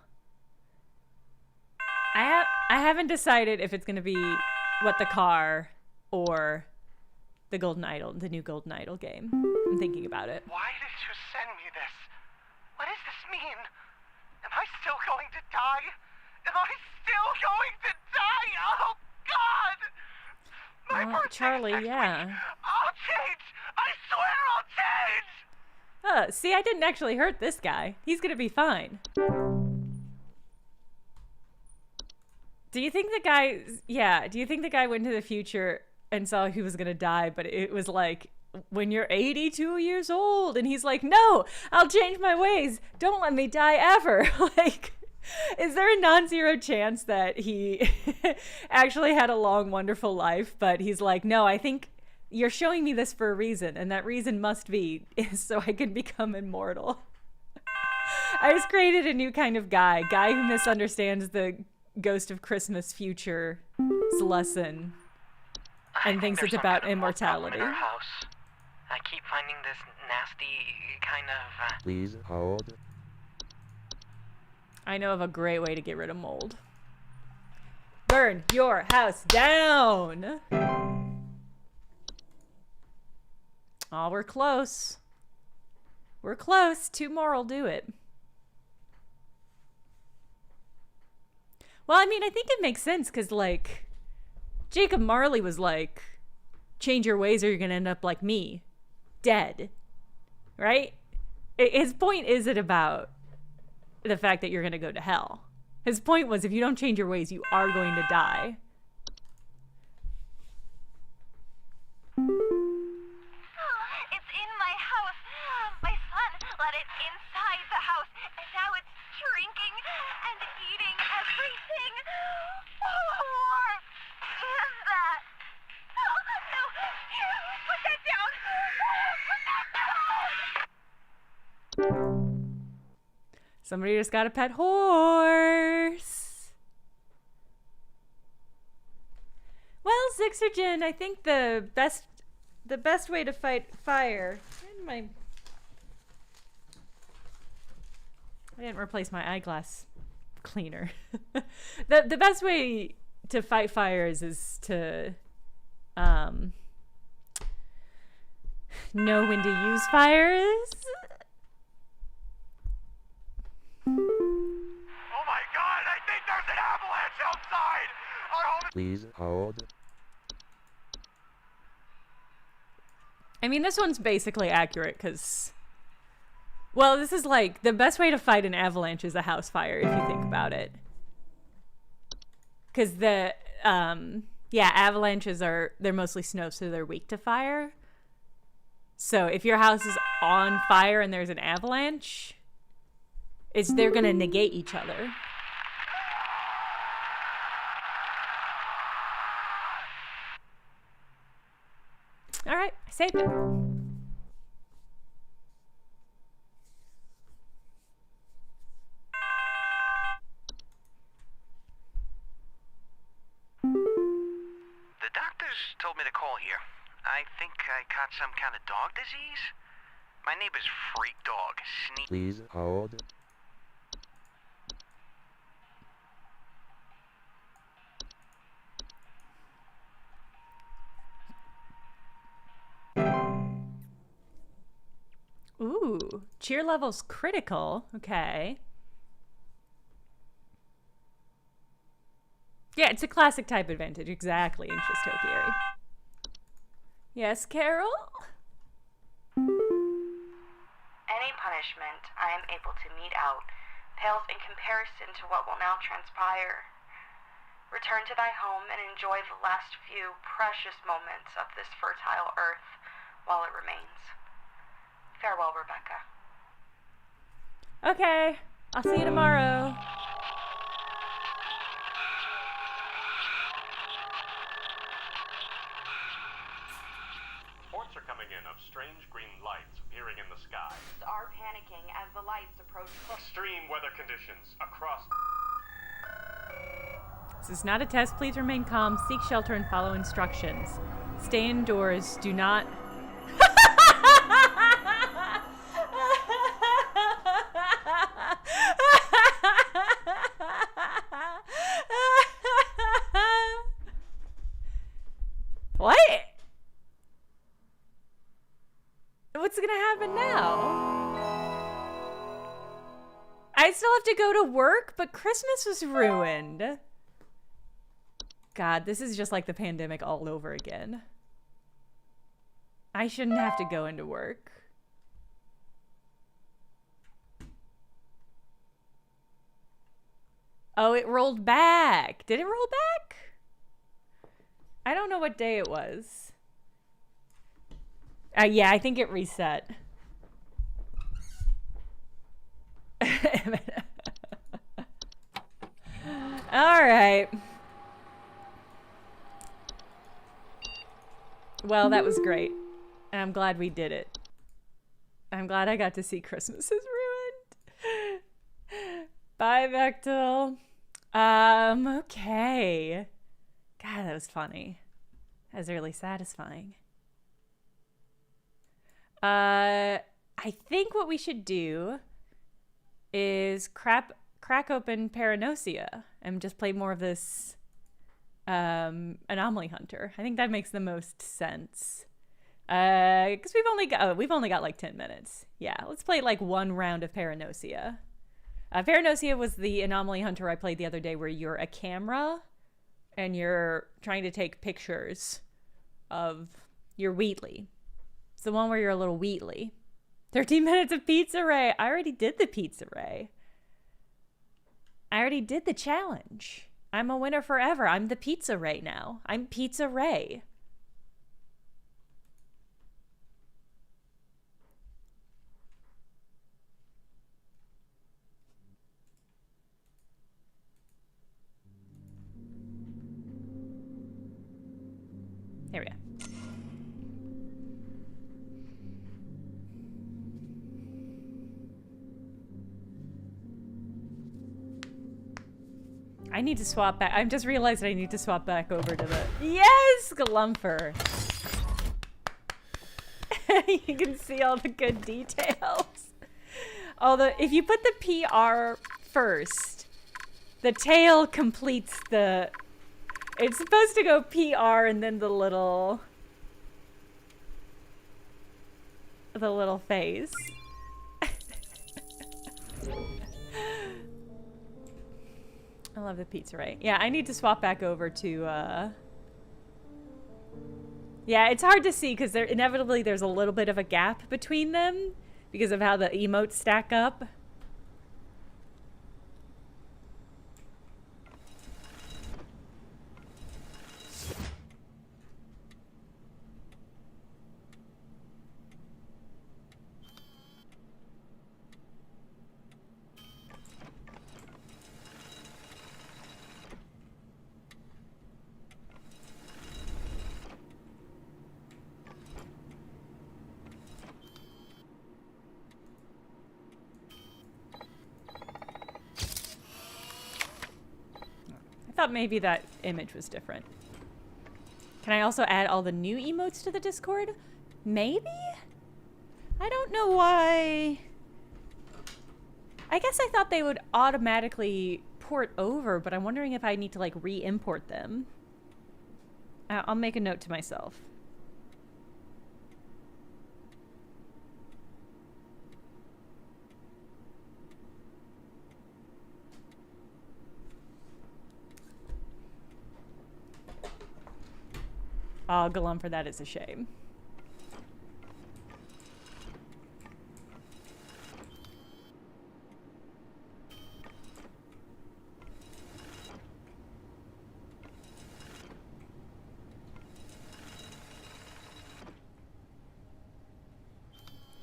I haven't decided if it's gonna be What the Car or the Golden Idol, the new Golden Idol game. I'm thinking about it. Why did you send me this? What does this mean? Am I still going to die? Am I still going to die? Oh, God! My birthday's Charlie, next yeah. week. I'll change! I swear I'll change! See, I didn't actually hurt this guy. He's gonna be fine. Do you think the guy... Yeah, do you think the guy went to the future and saw he was gonna die, but it was like, when you're 82 years old, and he's like, no, I'll change my ways. Don't let me die ever. Like, is there a non-zero chance that he actually had a long, wonderful life, but he's like, no, I think you're showing me this for a reason, and that reason must be so I can become immortal. I just created a new kind of guy who misunderstands the Ghost of Christmas Future's lesson and thinks it's about immortality. In our house. I keep finding this nasty kind of... Please hold. I know of a great way to get rid of mold. Burn your house down! Oh, we're close. We're close. 2 more will do it. Well, I mean, I think it makes sense because, like, Jacob Marley was like, change your ways or you're going to end up like me. Dead. Right? His point isn't about the fact that you're going to go to hell. His point was, if you don't change your ways, you are going to die. It's in my house. My son let it inside the house, and now it's drinking and eating everything. What is that? No, put that down. Put that down. Somebody just got a pet horse. Well, Zixergen, I think the best way to fight fire. I didn't replace my eyeglass cleaner. The best way to fight fires is to know when to use fires. Oh my God, I think there's an avalanche outside! Our home... Please hold. I mean, this one's basically accurate because, well, this is like the best way to fight an avalanche is a house fire, if you think about it. Because avalanches they're mostly snow, so they're weak to fire. So if your house is on fire and there's an avalanche, they're gonna negate each other. Saved it. The doctors told me to call here. I think I caught some kind of dog disease. My neighbor's freak dog, Sneak. Please hold. Ooh, cheer level's critical. Okay. Yeah, it's a classic type advantage. Exactly, Anxious Topiary. Yes, Carol? Any punishment I am able to mete out pales in comparison to what will now transpire. Return to thy home and enjoy the last few precious moments of this fertile earth while it remains. Farewell, Rebecca. Okay, I'll see you tomorrow. Reports are coming in of strange green lights appearing in the sky. Are panicking as the lights approach. Extreme weather conditions across. This is not a test. Please remain calm, seek shelter, and follow instructions. Stay indoors. Do not... What? What's gonna happen now? I still have to go to work, but Christmas was ruined. God, this is just like the pandemic all over again. I shouldn't have to go into work. Oh, it rolled back. Did it roll back? I don't know what day it was. Yeah, I think it reset. All right. Well, that was great. I'm glad we did it. I'm glad I got to see Christmas is ruined. Bye, Bechtel. Okay. God, that was funny. That was really satisfying. I think what we should do is crack open Paranosia and just play more of this Anomaly Hunter. I think that makes the most sense. Because we've only got like 10 minutes. Yeah, let's play like one round of Paranosia. Paranosia was the Anomaly Hunter I played the other day where you're a camera and you're trying to take pictures of your Wheatley. It's the one where you're a little Wheatley. 13 minutes of Pizza Ray. I already did the Pizza Ray. I already did the challenge. I'm a winner forever. I'm the Pizza Ray now. I'm Pizza Ray. Here we go. I need to swap back. I've just realized I need to swap back over to the... Yes! Glumper. You can see all the good details. Although, if you put the PR first, the tail completes the... It's supposed to go PR and then the little face. I love the Pizza Ray. Yeah, I need to swap back over to, Yeah, it's hard to see because inevitably there's a little bit of a gap between them because of how the emotes stack up. thought maybe that image was different. Can I also add all the new emotes to the Discord? Maybe? I don't know why. I guess I thought they would automatically port over, but I'm wondering if I need to like re-import them. I'll make a note to myself. Oh, Galumfer, that is a shame.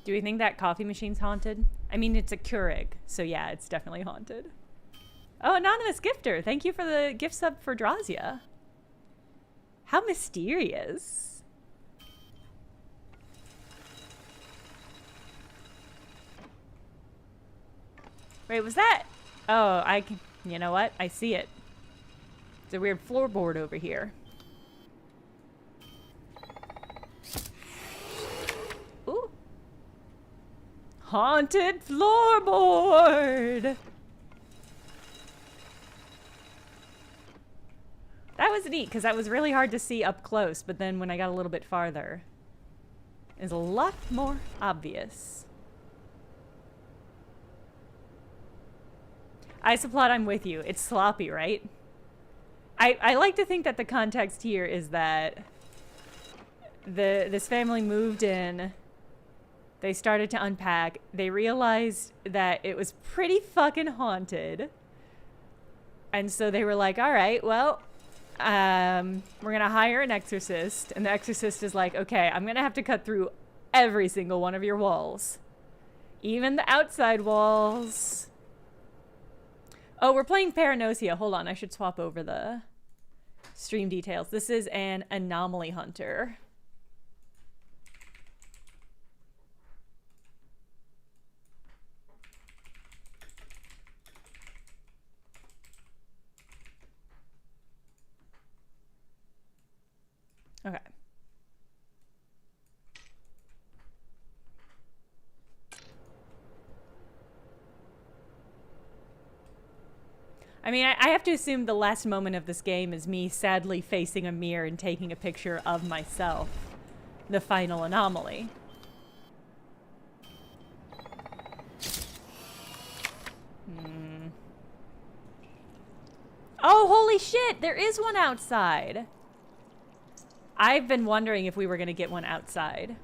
Do we think that coffee machine's haunted? I mean, it's a Keurig, so yeah, it's definitely haunted. Oh, anonymous gifter, thank you for the gift sub for Drazia. How mysterious. Wait, was that? Oh, I can, you know what? I see it. It's a weird floorboard over here. Ooh. Haunted floorboard. That was neat, because that was really hard to see up close, but then when I got a little bit farther, it's a lot more obvious. Isoplot, I'm with you. It's sloppy, right? I like to think that the context here is that this family moved in, they started to unpack, they realized that it was pretty fucking haunted, and so they were like, all right, well, we're gonna hire an exorcist, and the exorcist is like, okay, I'm gonna have to cut through every single one of your walls, even the outside walls. Oh, we're playing Paranosia. Hold on, I should swap over the stream details. This is an anomaly hunter. Okay. I mean, I have to assume the last moment of this game is me sadly facing a mirror and taking a picture of myself. The final anomaly. Oh, holy shit! There is one outside! I've been wondering if we were gonna get one outside.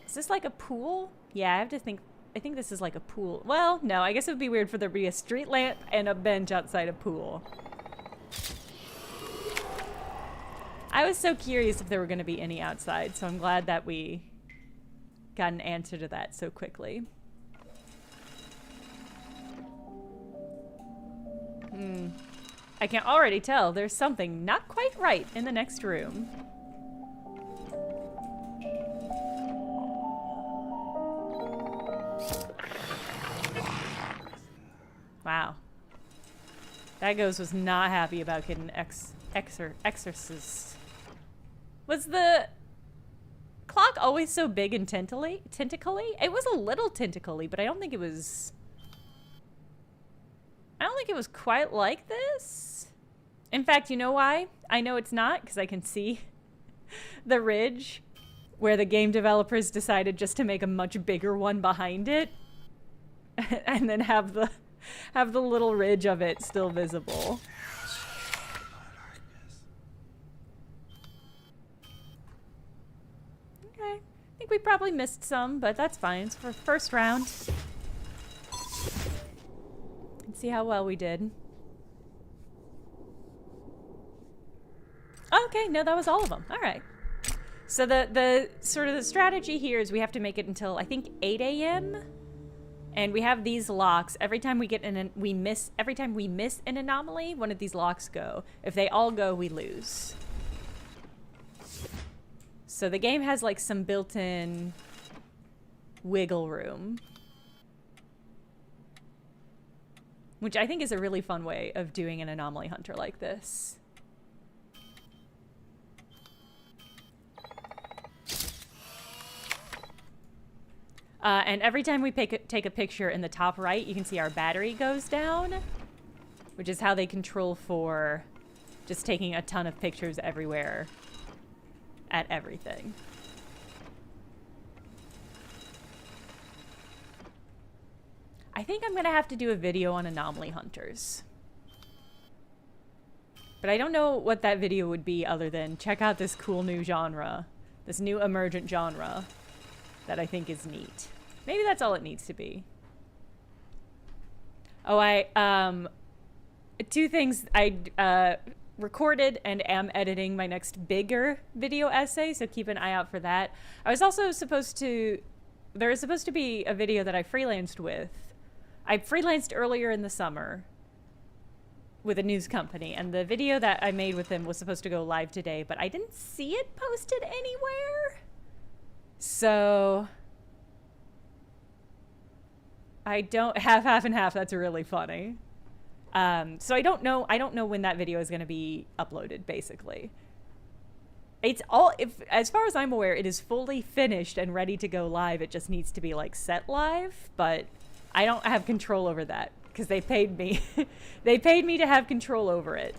Is this like a pool? Yeah, I have to think. I think this is like a pool. Well, no, I guess it would be weird for there to be a street lamp and a bench outside a pool. I was so curious if there were gonna be any outside, so I'm glad that we got an answer to that so quickly. I can already tell there's something not quite right in the next room. Wow. That ghost was not happy about getting exorcist. Was the clock always so big and tentacly? It was a little tentacly, but I don't think it was... I don't think it was quite like this. In fact, you know why? I know it's not, because I can see the ridge where the game developers decided just to make a much bigger one behind it and then have the little ridge of it still visible. Okay. I think we probably missed some, but that's fine. It's for first round. Let's see how well we did. Okay, no, that was all of them. All right. So the sort of the strategy here is we have to make it until I think 8 a.m. And we have these locks. Every time we get every time we miss an anomaly, one of these locks go. If they all go, we lose. So the game has like some built-in wiggle room. which I think is a really fun way of doing an anomaly hunter like this. And every time we take a picture in the top right, you can see our battery goes down, which is how they control for just taking a ton of pictures everywhere at everything. I think I'm going to have to do a video on anomaly hunters. But I don't know what that video would be other than check out this cool new genre, this new emergent genre that I think is neat. Maybe that's all it needs to be. Oh, two things. I recorded and am editing my next bigger video essay, so keep an eye out for that. I was also supposed to, there is supposed to be a video that I freelanced with. I freelanced earlier in the summer with a news company, and the video that I made with them was supposed to go live today, but I didn't see it posted anywhere. So I don't have half and half. That's really funny. So I don't know when that video is going to be uploaded, basically. It's all, as far as I'm aware, it is fully finished and ready to go live. It just needs to be like set live, but I don't have control over that because they paid me. They paid me to have control over it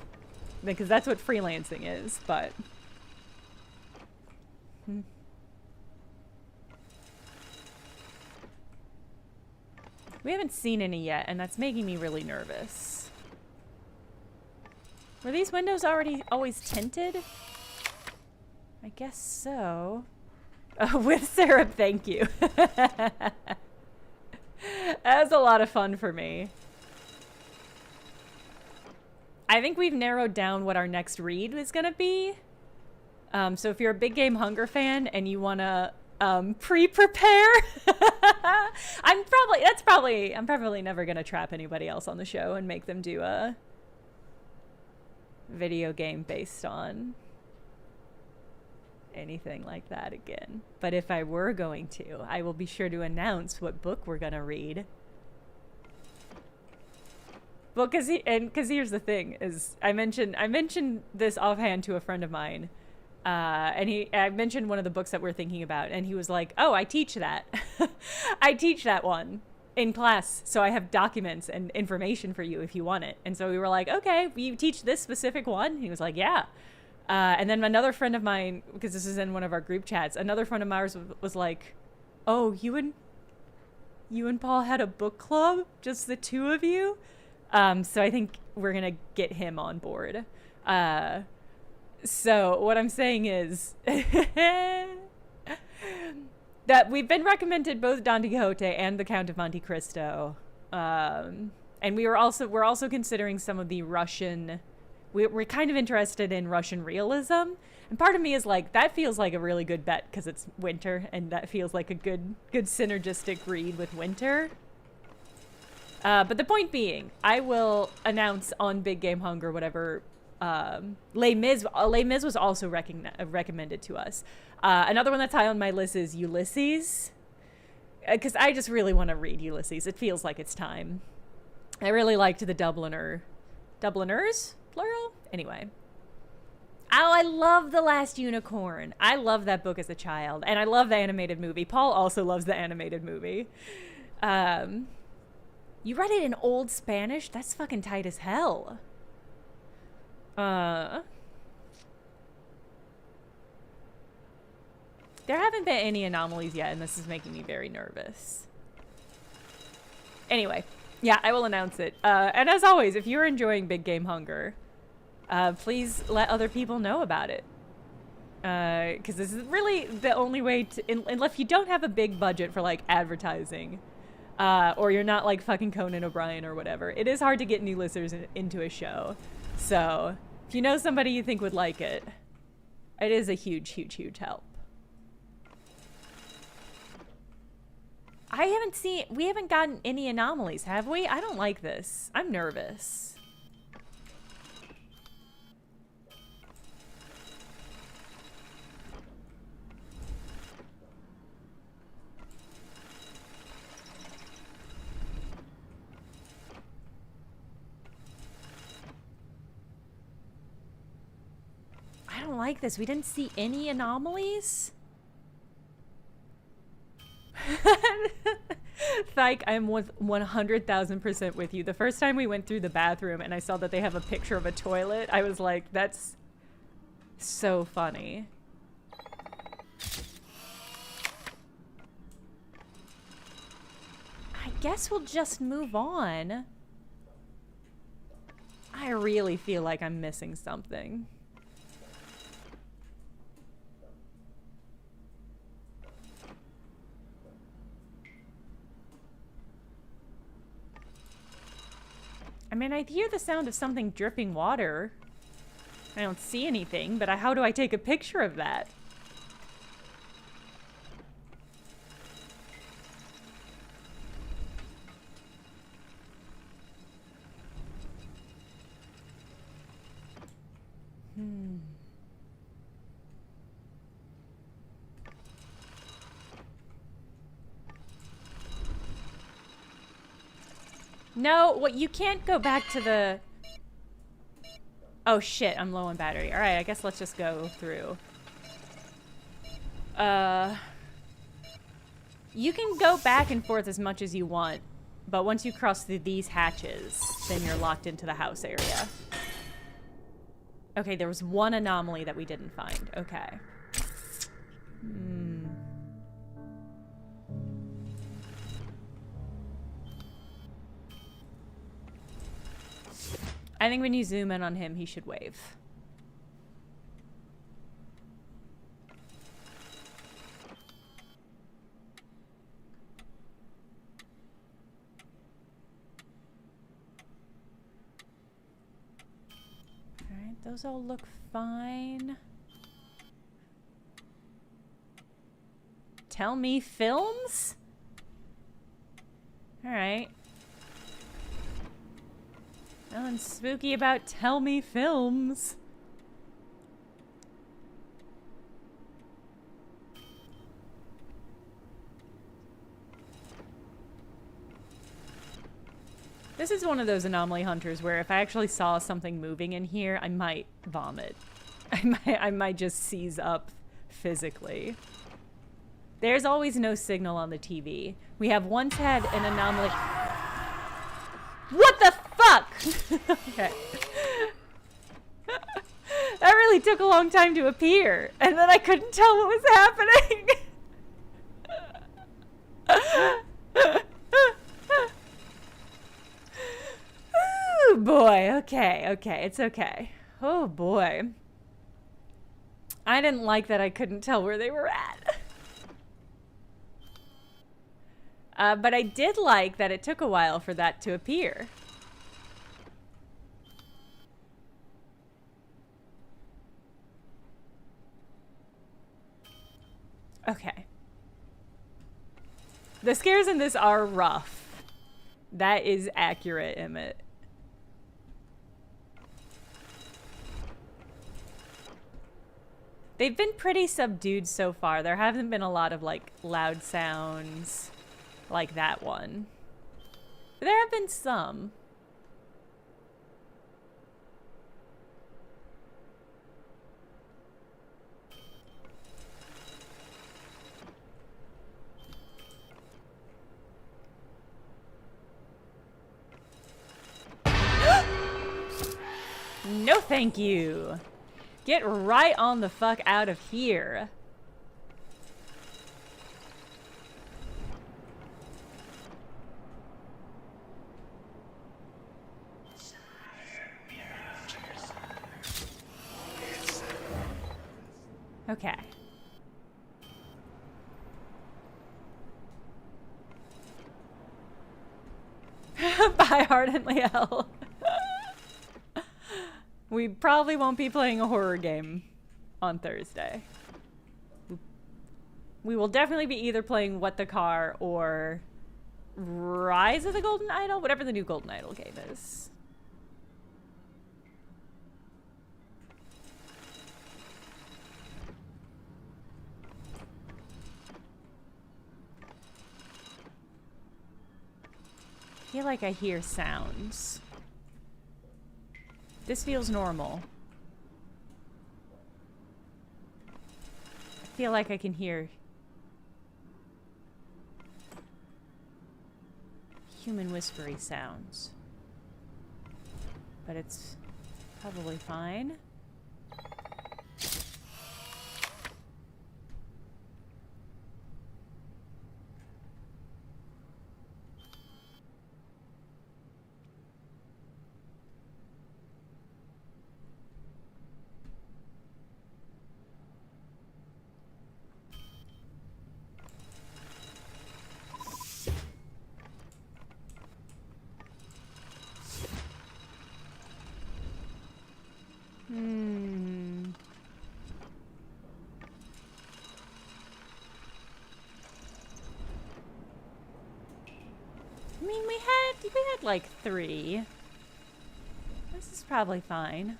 because that's what freelancing is, but we haven't seen any yet, and that's making me really nervous. Were these windows always tinted? I guess so. With syrup, thank you. That was a lot of fun for me. I think we've narrowed down what our next read is going to be. So if you're a Big Game Hunger fan and you want to pre-prepare, I'm probably never going to trap anybody else on the show and make them do a video game based on anything like that again. But if I were going to, I will be sure to announce what book we're gonna read. Well, because here's the thing: is I mentioned this offhand to a friend of mine, and I mentioned one of the books that we're thinking about, and he was like, "Oh, I teach that. I teach that one in class, so I have documents and information for you if you want it." And so we were like, "Okay, you teach this specific one?" He was like, "Yeah." And then another friend of mine, because this is in one of our group chats, another friend of mine was like, "Oh, you and Paul had a book club? Just the two of you?" So I think we're going to get him on board. So what I'm saying is that we've been recommended both Don Quixote and The Count of Monte Cristo. And we're also considering some of the Russian... We're kind of interested in Russian realism, and part of me is like, that feels like a really good bet because it's winter, and that feels like a good synergistic read with winter. But the point being, I will announce on Big Game Hunger whatever. Les Mis was also recommended to us. Another one that's high on my list is Ulysses, because I just really want to read Ulysses. It feels like it's time. I really liked the Dubliners. Plural? Anyway. Oh, I love The Last Unicorn. I love that book as a child. And I love the animated movie. Paul also loves the animated movie. You read it in Old Spanish? That's fucking tight as hell. There haven't been any anomalies yet, and this is making me very nervous. Anyway. Yeah, I will announce it. And as always, if you're enjoying Big Game Hunger, please let other people know about it. Because this is really the only way to... Unless you don't have a big budget for, like, advertising, or you're not, like, fucking Conan O'Brien or whatever, it is hard to get new listeners into a show. So, if you know somebody you think would like it, it is a huge, huge, huge help. We haven't gotten any anomalies, have we? I don't like this. I'm nervous. didn't like this. We didn't see any anomalies. Thyke, I'm 100,000% with you. The first time we went through the bathroom and I saw that they have a picture of a toilet, I was like, that's so funny. I guess we'll just move on. I really feel like I'm missing something. I mean, I hear the sound of something dripping water. I don't see anything, but how do I take a picture of that? No, what, you can't go back to the... Oh shit, I'm low on battery. Alright, I guess let's just go through. You can go back and forth as much as you want, but once you cross through these hatches, then you're locked into the house area. Okay, there was one anomaly that we didn't find. Okay. I think when you zoom in on him, he should wave. Alright, those all look fine. Tell me films? Alright. Nothing spooky about Tell Me Films. This is one of those anomaly hunters where if I actually saw something moving in here, I might vomit. I might just seize up physically. There's always no signal on the TV. We have once had an anomaly... What the fuck? Okay. That really took a long time to appear, and then I couldn't tell what was happening. Oh boy, okay, it's okay. Oh boy. I didn't like that I couldn't tell where they were at. But I did like that it took a while for that to appear. Okay. The scares in this are rough. That is accurate, Emmett. They've been pretty subdued so far. There haven't been a lot of, like, loud sounds like that one. But there have been some. No thank you. Get right on the fuck out of here. Okay. Bye, Heart and Liel. We probably won't be playing a horror game on Thursday. We will definitely be either playing What the Car or Rise of the Golden Idol, whatever the new Golden Idol game is. I feel like I hear sounds. This feels normal. feel like I can hear human whispery sounds. But it's probably fine. I mean, we had like 3. This is probably fine.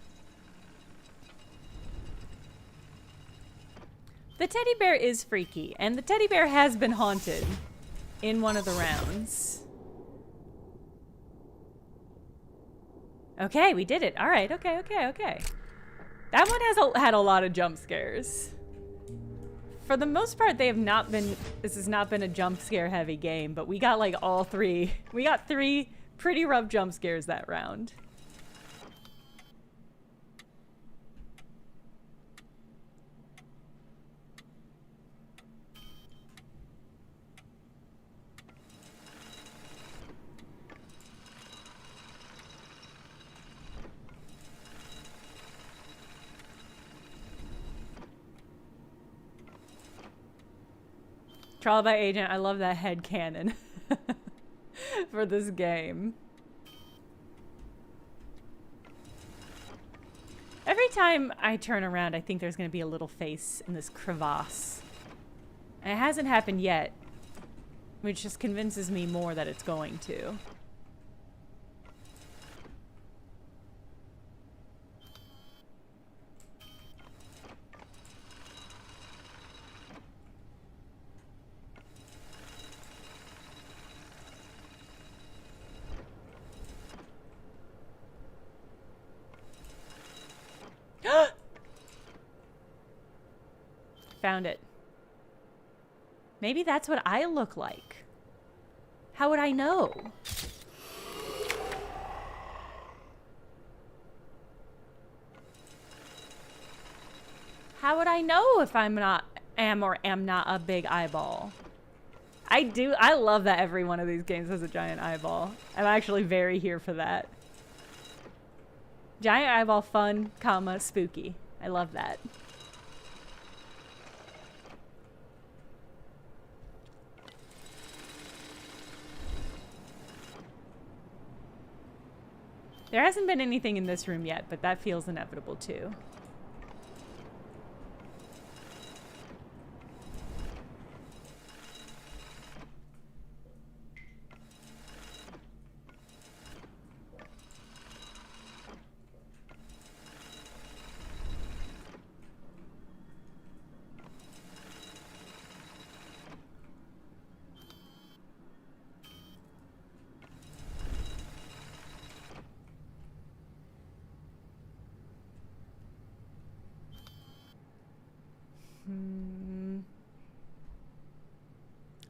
The teddy bear is freaky, and the teddy bear has been haunted in one of the rounds. Okay, we did it. All right, okay. That one had a lot of jump scares. For the most part, they have not been, this has not been a jump scare heavy game, but we got like all 3. We got 3 pretty rough jump scares that round. Trial by Agent, I love that head cannon for this game. Every time I turn around, I think there's going to be a little face in this crevasse. And it hasn't happened yet, which just convinces me more that it's going to. Found it. Maybe that's what I look like. How would I know? How would I know if am or am not a big eyeball? I love that every one of these games has a giant eyeball. I'm actually very here for that. Giant eyeball fun, comma, spooky. I love that. There hasn't been anything in this room yet, but that feels inevitable too.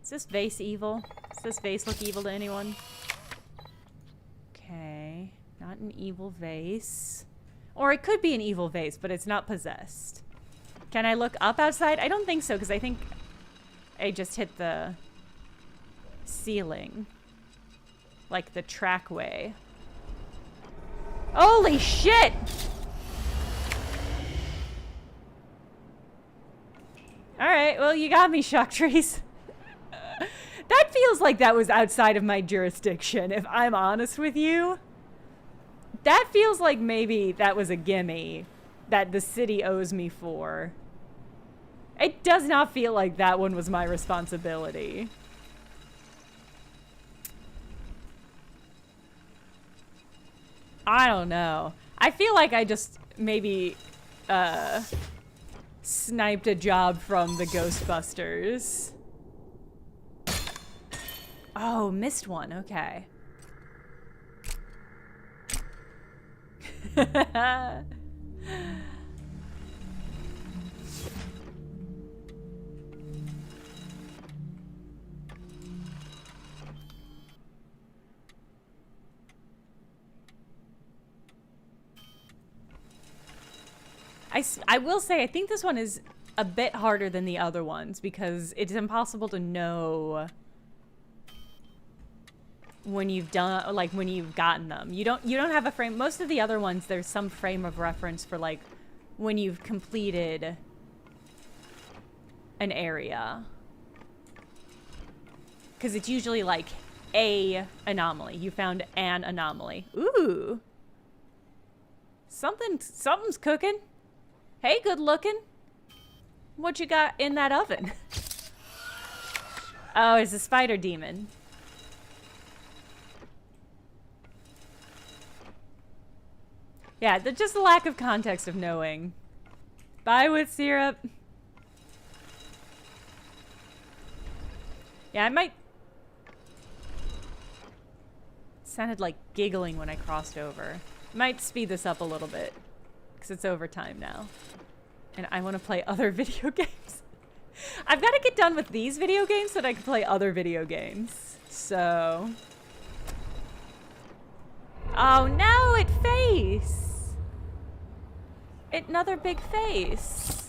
Is this vase evil? Does this vase look evil to anyone? Okay. Not an evil vase. Or it could be an evil vase, but it's not possessed. Can I look up outside? I don't think so, because I think I just hit the ceiling. Like the trackway. Holy shit! Alright, well, you got me, Shock Trees. That feels like that was outside of my jurisdiction, if I'm honest with you. That feels like maybe that was a gimme that the city owes me for. It does not feel like that one was my responsibility. I don't know. I feel like I just maybe sniped a job from the Ghostbusters. Oh, missed one. Okay. I will say, I think this one is a bit harder than the other ones because it's impossible to know when you've done, like, when you've gotten them. You don't have a frame. Most of the other ones, there's some frame of reference for, like, when you've completed an area. Because it's usually, like, a anomaly. You found an anomaly. Ooh. Something's cooking. Hey, good looking. What you got in that oven? Oh, it's a spider demon. Yeah, just the lack of context of knowing. Bye with syrup. Yeah, I might... Sounded like giggling when I crossed over. Might speed this up a little bit. Because it's overtime now. And I want to play other video games. I've got to get done with these video games so that I can play other video games. So... Oh no, it face! Another big face.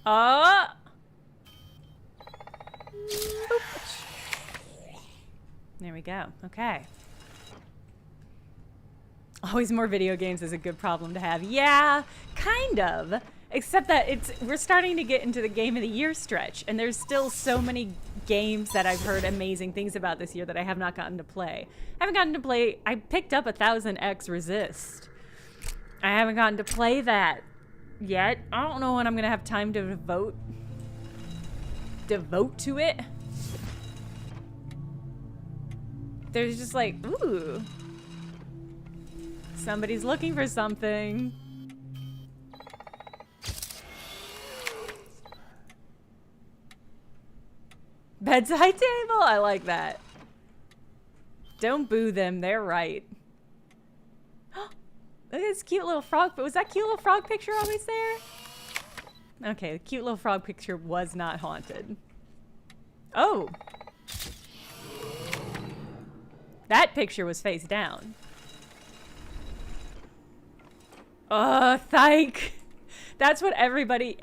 Oh! There we go. Okay. Always more video games is a good problem to have. Yeah, kind of. Except that we're starting to get into the Game of the Year stretch, and there's still so many games that I've heard amazing things about this year that I have not gotten to play. I picked up 1000X Resist. I haven't gotten to play that yet. I don't know when I'm gonna have time to devote to it. There's just like, ooh, somebody's looking for something. Bedside table, I like that. Don't boo them, they're right. Look at this cute little frog. But was that cute little frog picture always there? Okay, the cute little frog picture was not haunted. Oh. That picture was face down. Oh, thank. That's what everybody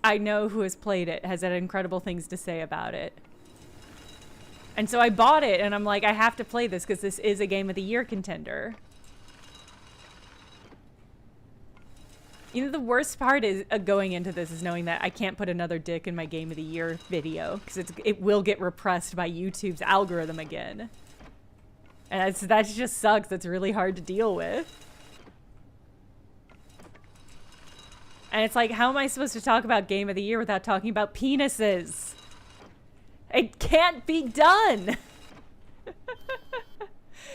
I know who has played it has had incredible things to say about it. And so I bought it and I'm like, I have to play this because this is a Game of the Year contender. You know, the worst part is going into this is knowing that I can't put another dick in my Game of the Year video because it will get repressed by YouTube's algorithm again. And that just sucks. That's really hard to deal with. And it's like, how am I supposed to talk about Game of the Year without talking about penises? It can't be done.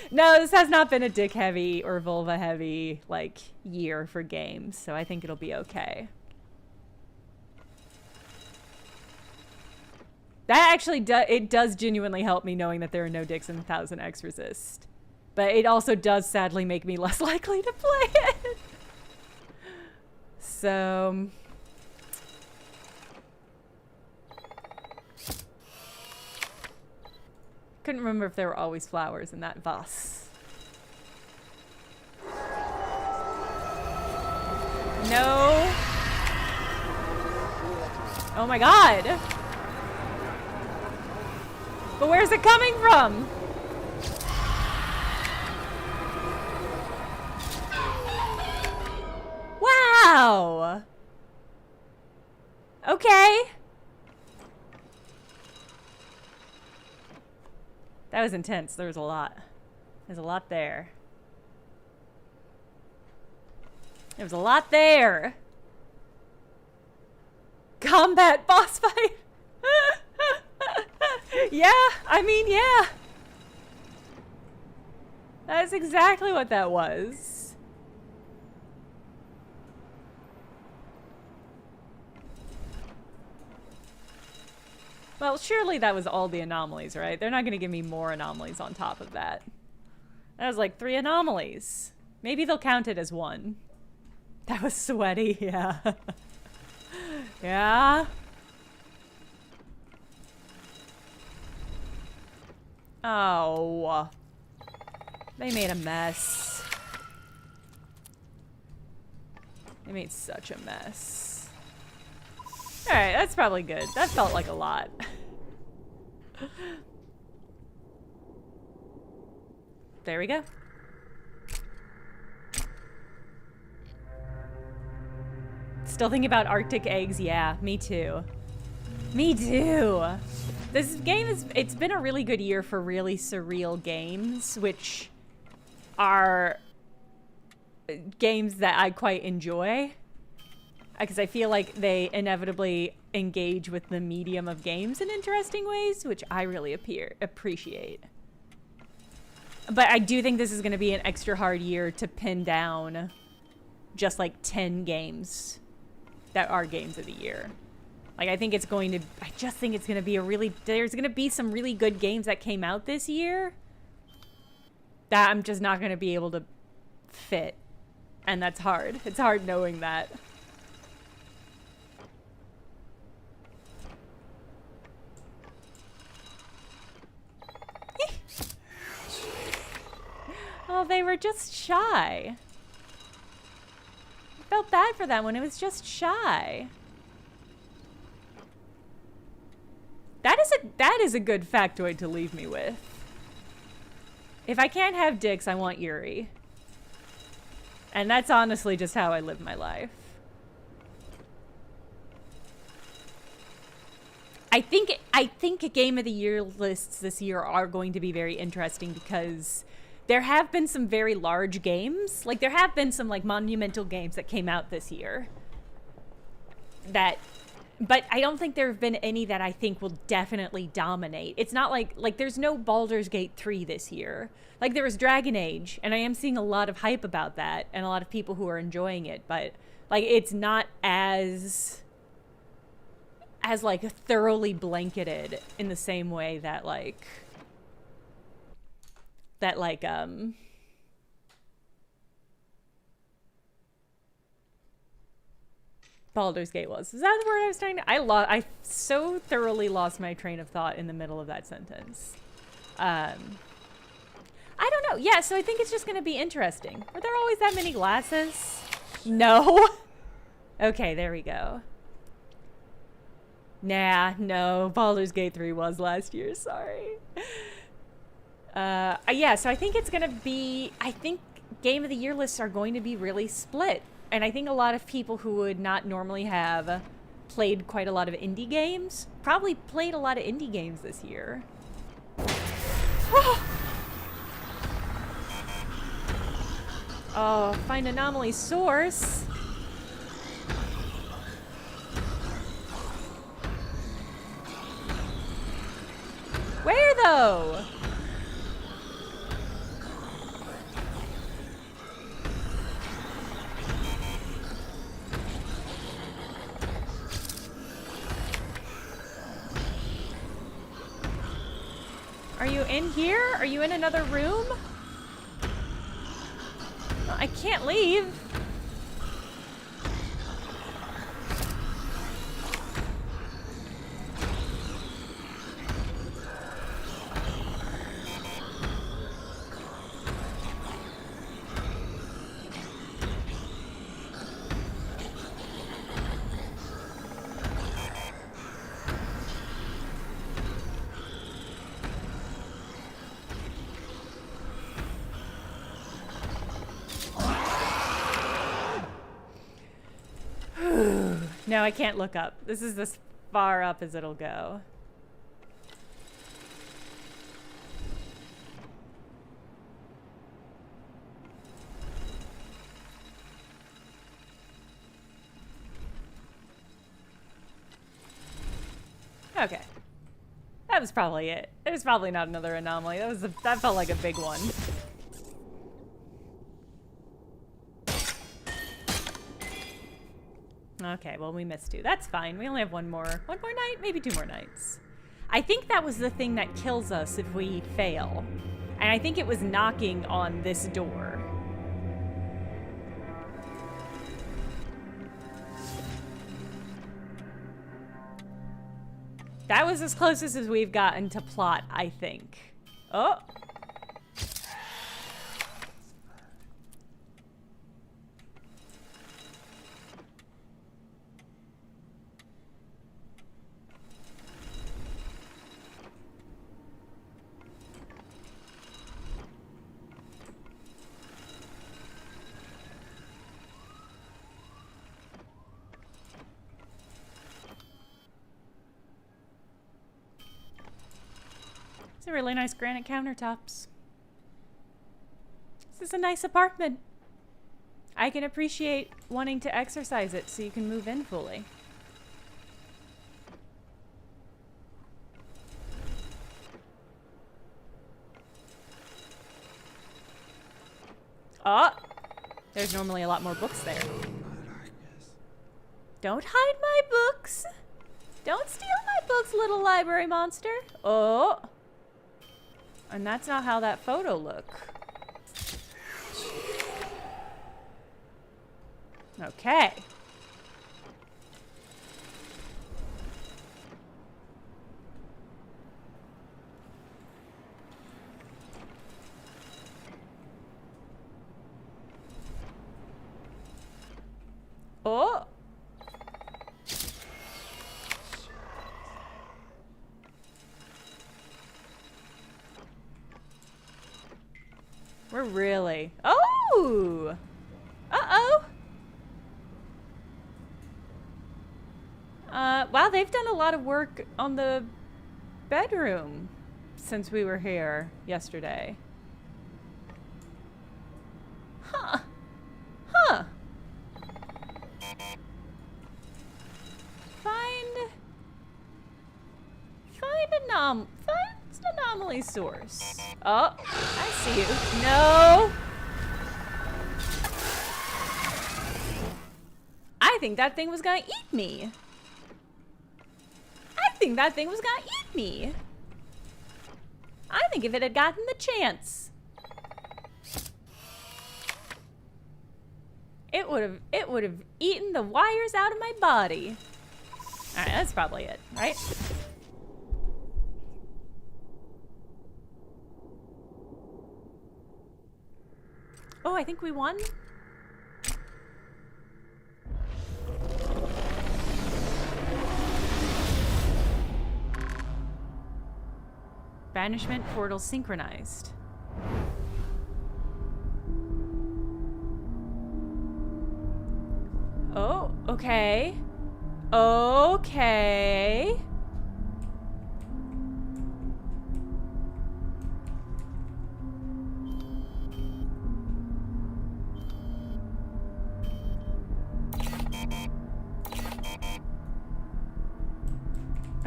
No, this has not been a dick heavy or vulva heavy like year for games, so I think it'll be okay. That actually does genuinely help me knowing that there are no dicks in 1000X Resist. But it also does sadly make me less likely to play it. So couldn't remember if there were always flowers in that vase. No. Oh my god. But where's it coming from? Wow. Okay. That was intense. There was a lot. There's a lot there. There was a lot there. Combat boss fight. Yeah, I mean, yeah. That's exactly what that was. Well, surely that was all the anomalies, right? They're not going to give me more anomalies on top of that. That was like 3 anomalies. Maybe they'll count it as 1. That was sweaty, yeah. Yeah. Oh. They made a mess. They made such a mess. Alright, that's probably good. That felt like a lot. There we go. Still thinking about Arctic eggs? Yeah, me too. Me too. This game it's been a really good year for really surreal games, which are games that I quite enjoy. Because I feel like they inevitably engage with the medium of games in interesting ways, which I really appreciate. But I do think this is going to be an extra hard year to pin down just like 10 games that are games of the year. Like, I just think it's going to be there's going to be some really good games that came out this year that I'm just not going to be able to fit. And that's hard. It's hard knowing that. Oh, they were just shy. I felt bad for that one. It was just shy. That is a good factoid to leave me with. If I can't have dicks, I want Yuri. And that's honestly just how I live my life. I think Game of the Year lists this year are going to be very interesting because there have been some very large games. Like, there have been some, like, monumental games that came out this year. But I don't think there have been any that I think will definitely dominate. It's not like there's no Baldur's Gate 3 this year. Like, there was Dragon Age, and I am seeing a lot of hype about that, and a lot of people who are enjoying it, but, like, it's not as like, thoroughly blanketed in the same way that, Baldur's Gate was. Is that the word I was trying to... I so thoroughly lost my train of thought in the middle of that sentence. I don't know. Yeah, so I think it's just going to be interesting. Were there always that many glasses? No. Okay, there we go. Nah, no. Baldur's Gate 3 was last year. Sorry. Yeah, so I think it's going to be... I think Game of the Year lists are going to be really split. And I think a lot of people who would not normally have played quite a lot of indie games probably played a lot of indie games this year. Oh, find anomaly source. Where though? Are you in here? Are you in another room? I can't leave. No, I can't look up. This is as far up as it'll go. Okay. That was probably it. There's probably not another anomaly. That felt like a big one. Okay, well, we missed 2. That's fine. We only have one more night, maybe 2 more nights. I think that was the thing that kills us if we fail. And I think it was knocking on this door. That was as closest as we've gotten to plot, I think. Oh. These are really nice granite countertops. This is a nice apartment. I can appreciate wanting to exercise it so you can move in fully. Oh, there's normally a lot more books there. Don't hide my books. Don't steal my books, little library monster. Oh. And that's not how that photo looked. Okay. Oh. We're really... Oh! Uh-oh! Wow, they've done a lot of work on the bedroom since we were here yesterday. Huh. Huh. Find anomaly source. Oh, I see you. No! I think that thing was gonna eat me. I think that thing was gonna eat me. I think if it had gotten the chance, it would have eaten the wires out of my body. All right, that's probably it, right? Oh, I think we won. Banishment portal synchronized. Oh, okay. Okay.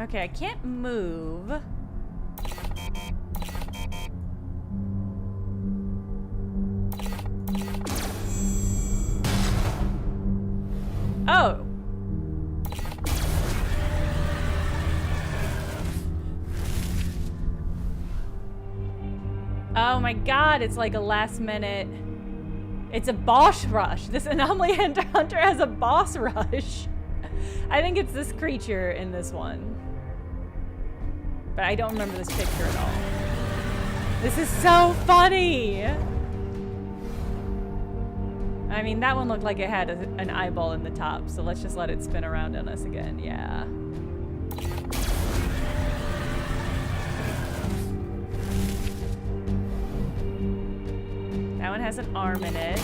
Okay, I can't move. Oh. Oh my god, it's like a last minute. It's a boss rush. This anomaly hunter has a boss rush. I think it's this creature in this one. But I don't remember this picture at all. This is so funny! I mean, that one looked like it had an eyeball in the top, so let's just let it spin around on us again. Yeah. That one has an arm in it.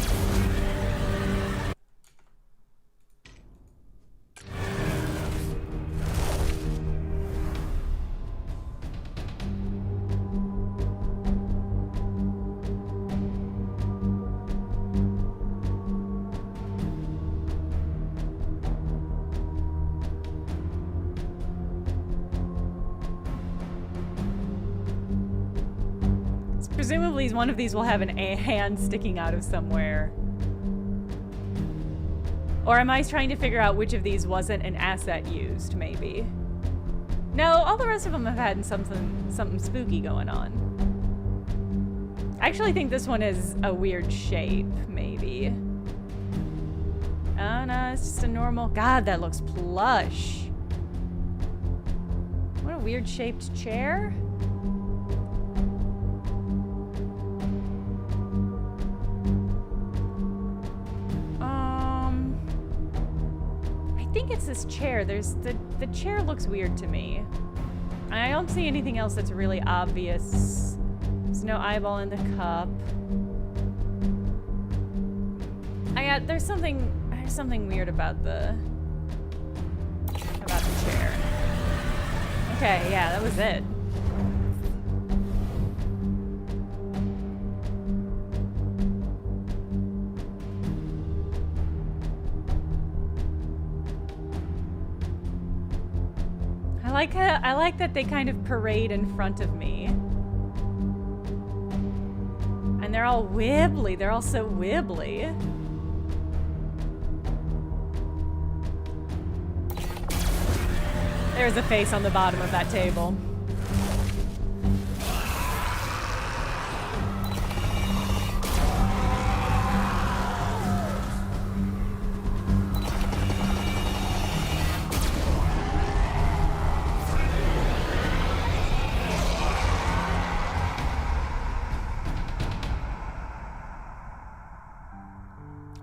Presumably one of these will have a hand sticking out of somewhere. Or am I trying to figure out which of these wasn't an asset used, maybe? No, all the rest of them have had something spooky going on. I actually think this one is a weird shape, maybe. Oh no, it's just a normal... God, that looks plush. What a weird shaped chair. I think it's this chair. The chair looks weird to me. I don't see anything else that's really obvious. There's no eyeball in the cup. There's something weird about the chair. Okay, yeah, that was it. I like that they kind of parade in front of me. And they're all wibbly. They're all so wibbly. There's a face on the bottom of that table.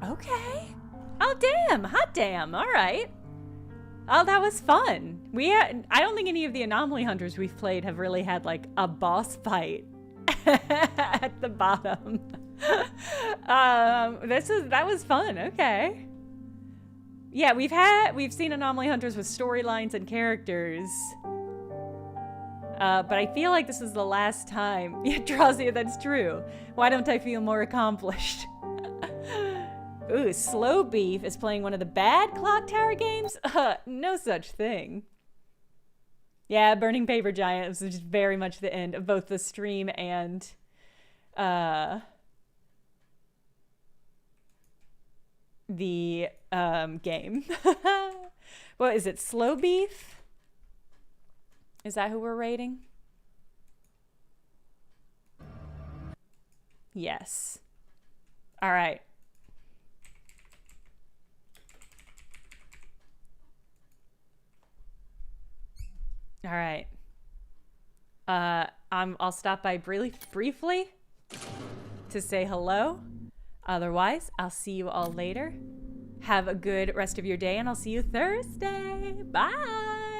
Okay. Oh, damn. Hot damn. All right. Oh, that was fun. I don't think any of the anomaly hunters we've played have really had like a boss fight at the bottom. That was fun. Okay. Yeah, we've seen anomaly hunters with storylines and characters. But I feel like this is the last time. Yeah, Drazia, that's true. Why don't I feel more accomplished? Ooh, Slow Beef is playing one of the bad Clock Tower games? No such thing. Yeah, Burning Paper Giant was just very much the end of both the stream and the game. What is it, Slow Beef? Is that who we're rating? Yes. All right. All right. I'll stop by briefly to say hello. Otherwise, I'll see you all later. Have a good rest of your day, and I'll see you Thursday. Bye.